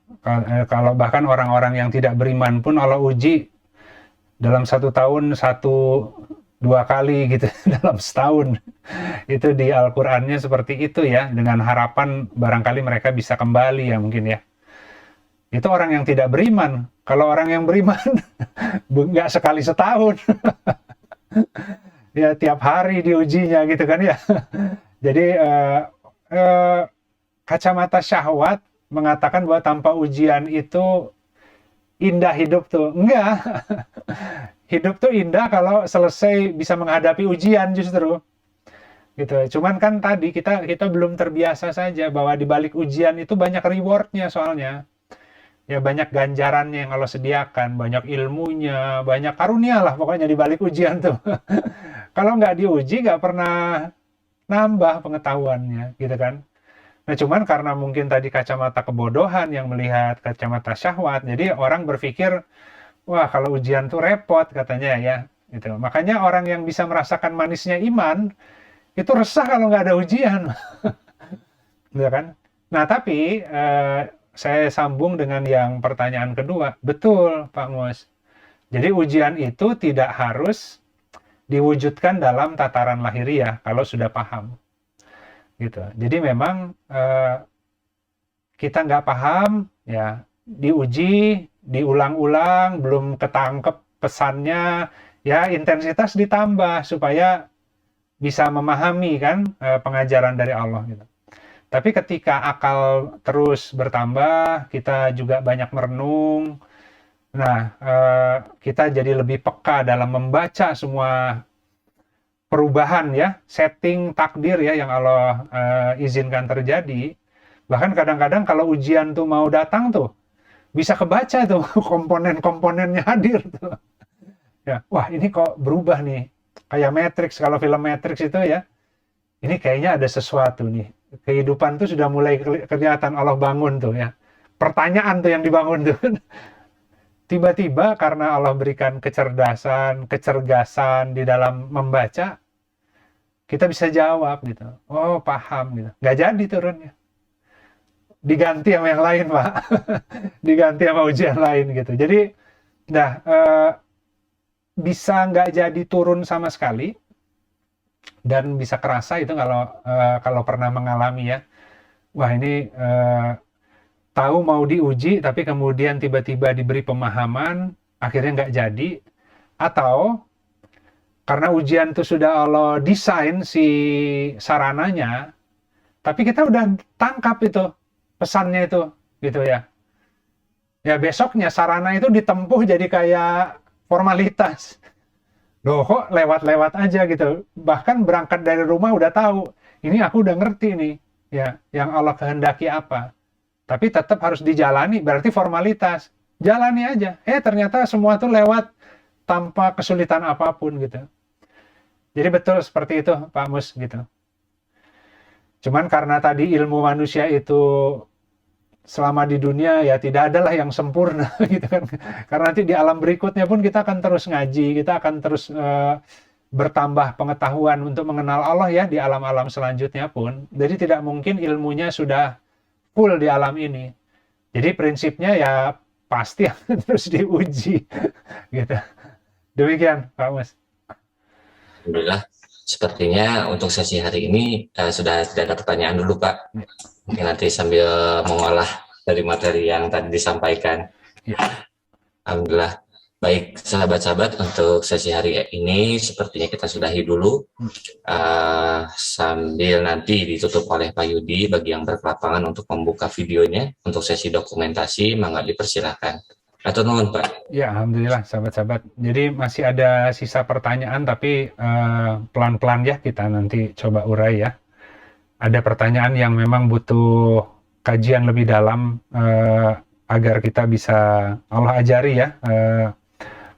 Kalau bahkan orang-orang yang tidak beriman pun Allah uji dalam 1 tahun 1-2 kali gitu dalam setahun. Itu di Al-Qur'annya seperti itu ya, dengan harapan barangkali mereka bisa kembali ya mungkin ya. Itu orang yang tidak beriman. Kalau orang yang beriman nggak sekali setahun. Ya tiap hari diujinya gitu kan ya. Jadi kacamata syahwat mengatakan bahwa tanpa ujian itu indah hidup tuh. Enggak. Hidup tuh indah kalau selesai bisa menghadapi ujian justru. Gitu. Cuman kan tadi kita belum terbiasa saja bahwa di balik ujian itu banyak rewardnya soalnya. Ya banyak ganjarannya yang Allah sediakan, banyak ilmunya, banyak karunia lah pokoknya di balik ujian tuh. Kalau nggak diuji nggak pernah nambah pengetahuannya gitu kan. Nah cuman karena mungkin tadi kacamata kebodohan yang melihat kacamata syahwat, jadi orang berpikir, wah kalau ujian tuh repot katanya ya. Gitu. Makanya orang yang bisa merasakan manisnya iman, itu resah kalau nggak ada ujian. Gitu kan. Nah tapi saya sambung dengan yang pertanyaan kedua. Betul Pak Mus. Jadi ujian itu tidak harus diwujudkan dalam tataran lahiriah kalau sudah paham. Gitu. Jadi memang kita nggak paham, ya diuji, diulang-ulang, belum ketangkep pesannya, ya intensitas ditambah supaya bisa memahami kan pengajaran dari Allah. Gitu. Tapi ketika akal terus bertambah, kita juga banyak merenung. Nah, kita jadi lebih peka dalam membaca semua perubahan ya, setting takdir ya yang Allah izinkan terjadi. Bahkan kadang-kadang kalau ujian tuh mau datang tuh, bisa kebaca tuh komponen-komponennya hadir tuh. Ya, wah ini kok berubah nih. Kayak Matrix, kalau film Matrix itu ya, ini kayaknya ada sesuatu nih. Kehidupan tuh sudah mulai kelihatan Allah bangun tuh ya. Pertanyaan tuh yang dibangun tuh. Tiba-tiba karena Allah berikan kecerdasan, kecergasan di dalam membaca, kita bisa jawab gitu. Oh paham gitu. Nggak jadi turunnya. Diganti sama yang lain Pak. Diganti sama ujian lain gitu. Jadi, nah bisa nggak jadi turun sama sekali. Dan bisa kerasa itu kalau pernah mengalami ya, wah ini tahu mau diuji tapi kemudian tiba-tiba diberi pemahaman akhirnya nggak jadi, atau karena ujian itu sudah Allah desain si sarananya Tapi kita udah tangkap itu pesannya itu, gitu ya. Ya besoknya sarana itu ditempuh jadi kayak formalitas. Loh kok lewat-lewat aja gitu. Bahkan berangkat dari rumah udah tahu, ini aku udah ngerti nih, ya, yang Allah kehendaki apa. Tapi tetap harus dijalani, berarti formalitas. Jalani aja. Ternyata semua tuh lewat tanpa kesulitan apapun gitu. Jadi betul seperti itu Pak Mus gitu. Cuman karena tadi ilmu manusia itu selama di dunia ya tidak adalah yang sempurna gitu kan. Karena nanti di alam berikutnya pun kita akan terus ngaji, kita akan terus bertambah pengetahuan untuk mengenal Allah ya di alam-alam selanjutnya pun. Jadi tidak mungkin ilmunya sudah full di alam ini. Jadi prinsipnya ya pasti akan terus diuji gitu. Demikian Pak Mus. Alhamdulillah, sepertinya untuk sesi hari ini sudah tidak ada pertanyaan dulu Pak. Mungkin nanti sambil mengolah dari materi yang tadi disampaikan. Ya. Alhamdulillah. Baik sahabat-sahabat, untuk sesi hari ini sepertinya kita sudahi dulu. Sambil nanti ditutup oleh Pak Yudi bagi yang berkelapangan untuk membuka videonya untuk sesi dokumentasi, mangga dipersilahkan. Atau nuhun Pak. Ya, alhamdulillah sahabat-sahabat. Jadi masih ada sisa pertanyaan tapi pelan-pelan ya kita nanti coba urai ya. Ada pertanyaan yang memang butuh kajian lebih dalam agar kita bisa Allah ajari ya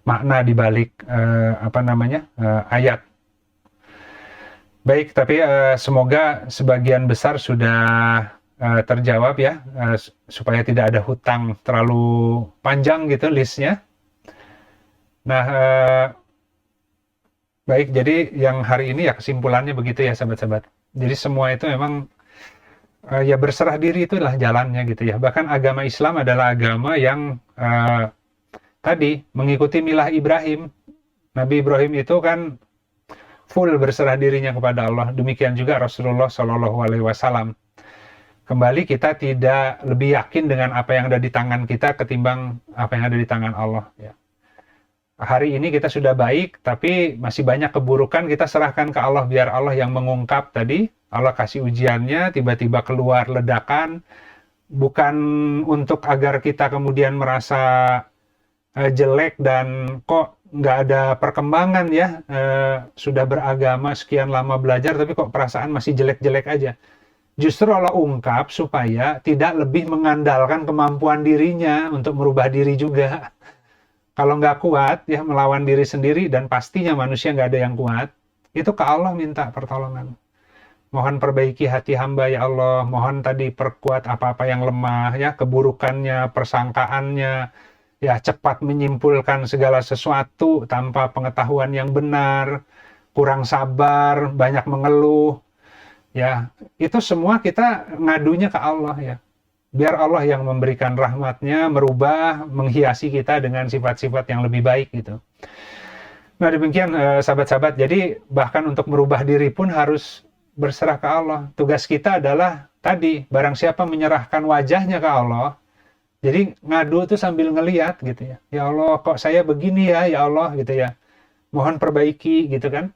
makna di balik ayat. Baik, tapi semoga sebagian besar sudah terjawab ya, supaya tidak ada hutang terlalu panjang gitu listnya. Nah, baik, jadi yang hari ini ya kesimpulannya begitu ya sahabat-sahabat. Jadi semua itu memang ya berserah diri itulah jalannya gitu ya. Bahkan agama Islam adalah agama yang tadi mengikuti milah Ibrahim. Nabi Ibrahim itu kan full berserah dirinya kepada Allah. Demikian juga Rasulullah Shallallahu Alaihi Wasallam. Kembali kita tidak lebih yakin dengan apa yang ada di tangan kita ketimbang apa yang ada di tangan Allah. Ya. Hari ini kita sudah baik, tapi masih banyak keburukan, kita serahkan ke Allah biar Allah yang mengungkap tadi. Allah kasih ujiannya, tiba-tiba keluar ledakan, bukan untuk agar kita kemudian merasa jelek dan kok nggak ada perkembangan ya, sudah beragama sekian lama belajar tapi kok perasaan masih jelek-jelek aja. Justru Allah ungkap supaya tidak lebih mengandalkan kemampuan dirinya untuk merubah diri juga. Kalau nggak kuat ya melawan diri sendiri, dan pastinya manusia nggak ada yang kuat, itu ke Allah minta pertolongan. Mohon perbaiki hati hamba ya Allah, mohon tadi perkuat apa-apa yang lemah ya, keburukannya, persangkaannya, ya cepat menyimpulkan segala sesuatu tanpa pengetahuan yang benar, kurang sabar, banyak mengeluh, ya itu semua kita ngadunya ke Allah ya. Biar Allah yang memberikan rahmatnya, merubah, menghiasi kita dengan sifat-sifat yang lebih baik gitu. Nah demikian sahabat-sahabat, jadi bahkan untuk merubah diri pun harus berserah ke Allah. Tugas kita adalah tadi, barang siapa menyerahkan wajahnya ke Allah, jadi ngadu itu sambil ngeliat gitu ya. Ya Allah, kok saya begini ya Allah gitu ya. Mohon perbaiki gitu kan.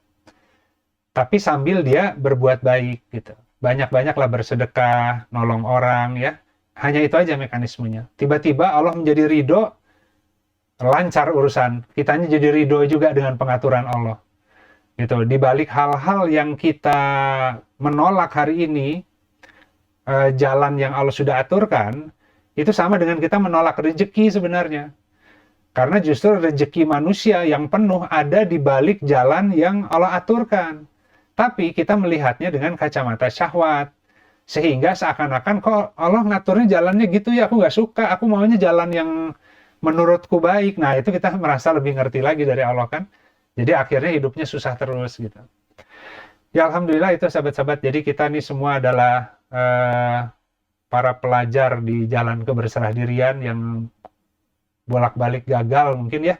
Tapi sambil dia berbuat baik gitu. Banyak-banyaklah bersedekah, nolong orang ya. Hanya itu aja mekanismenya. Tiba-tiba Allah menjadi ridho, lancar urusan. Kitanya jadi ridho juga dengan pengaturan Allah. Gitu. Di balik hal-hal yang kita menolak hari ini, jalan yang Allah sudah aturkan, itu sama dengan kita menolak rezeki sebenarnya. Karena justru rezeki manusia yang penuh ada di balik jalan yang Allah aturkan. Tapi kita melihatnya dengan kacamata syahwat. Sehingga seakan-akan kok Allah ngaturnya jalannya gitu ya, aku nggak suka, aku maunya jalan yang menurutku baik. Nah itu kita merasa lebih ngerti lagi dari Allah kan. Jadi akhirnya hidupnya susah terus gitu. Ya alhamdulillah itu sahabat-sahabat. Jadi kita nih semua adalah para pelajar di jalan keberserah dirian yang bolak-balik gagal mungkin ya.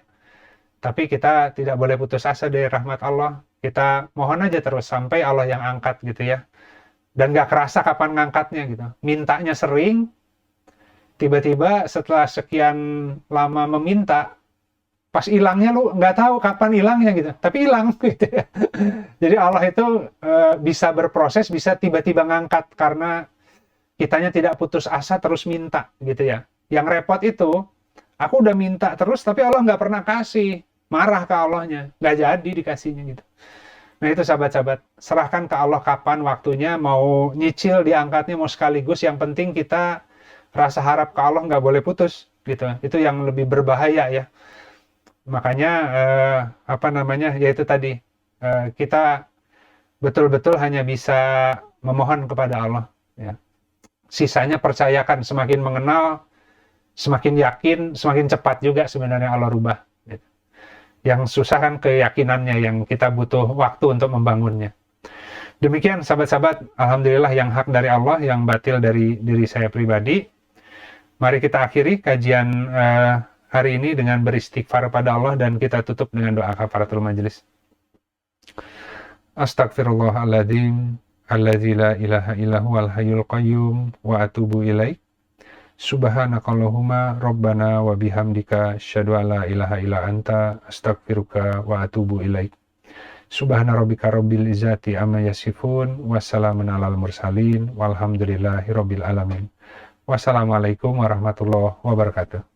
Tapi kita tidak boleh putus asa dari rahmat Allah. Kita mohon aja terus sampai Allah yang angkat gitu ya. Dan gak kerasa kapan ngangkatnya gitu. Mintanya sering, tiba-tiba setelah sekian lama meminta, Pas hilangnya lu nggak tahu kapan hilangnya gitu, tapi hilang gitu ya. Jadi Allah itu bisa berproses, bisa tiba-tiba ngangkat karena kitanya tidak putus asa terus minta gitu ya. Yang repot itu, aku udah minta terus tapi Allah nggak pernah kasih, marah ke Allahnya, nggak jadi dikasihnya gitu. Nah itu sahabat-sahabat, serahkan ke Allah kapan waktunya, mau nyicil diangkatnya, mau sekaligus, yang penting kita rasa harap ke Allah nggak boleh putus gitu. Itu yang lebih berbahaya ya. Makanya apa namanya, yaitu tadi kita betul-betul hanya bisa memohon kepada Allah ya. Sisanya percayakan, semakin mengenal, semakin yakin, semakin cepat juga sebenarnya Allah rubah gitu. Yang susah kan keyakinannya, yang kita butuh waktu untuk membangunnya. Demikian sahabat-sahabat, alhamdulillah yang hak dari Allah, yang batil dari diri saya pribadi. Mari kita akhiri kajian hari ini dengan beristighfar pada Allah, dan kita tutup dengan doa kafaratul majelis. Astaghfirullahaladzim, alladzi la ilaha illahu al-hayyul qayyum, wa atubu ilaih. Subhanakallahumma rabbana wa bihamdika asyhadu an la ilaha illa anta astaghfiruka wa atubu ilaih. Subhana rabbika rabbil izzati amma yasifun, wassalamun alal mursalin, walhamdulillahi rabbil alamin. Wassalamualaikum warahmatullahi wabarakatuh.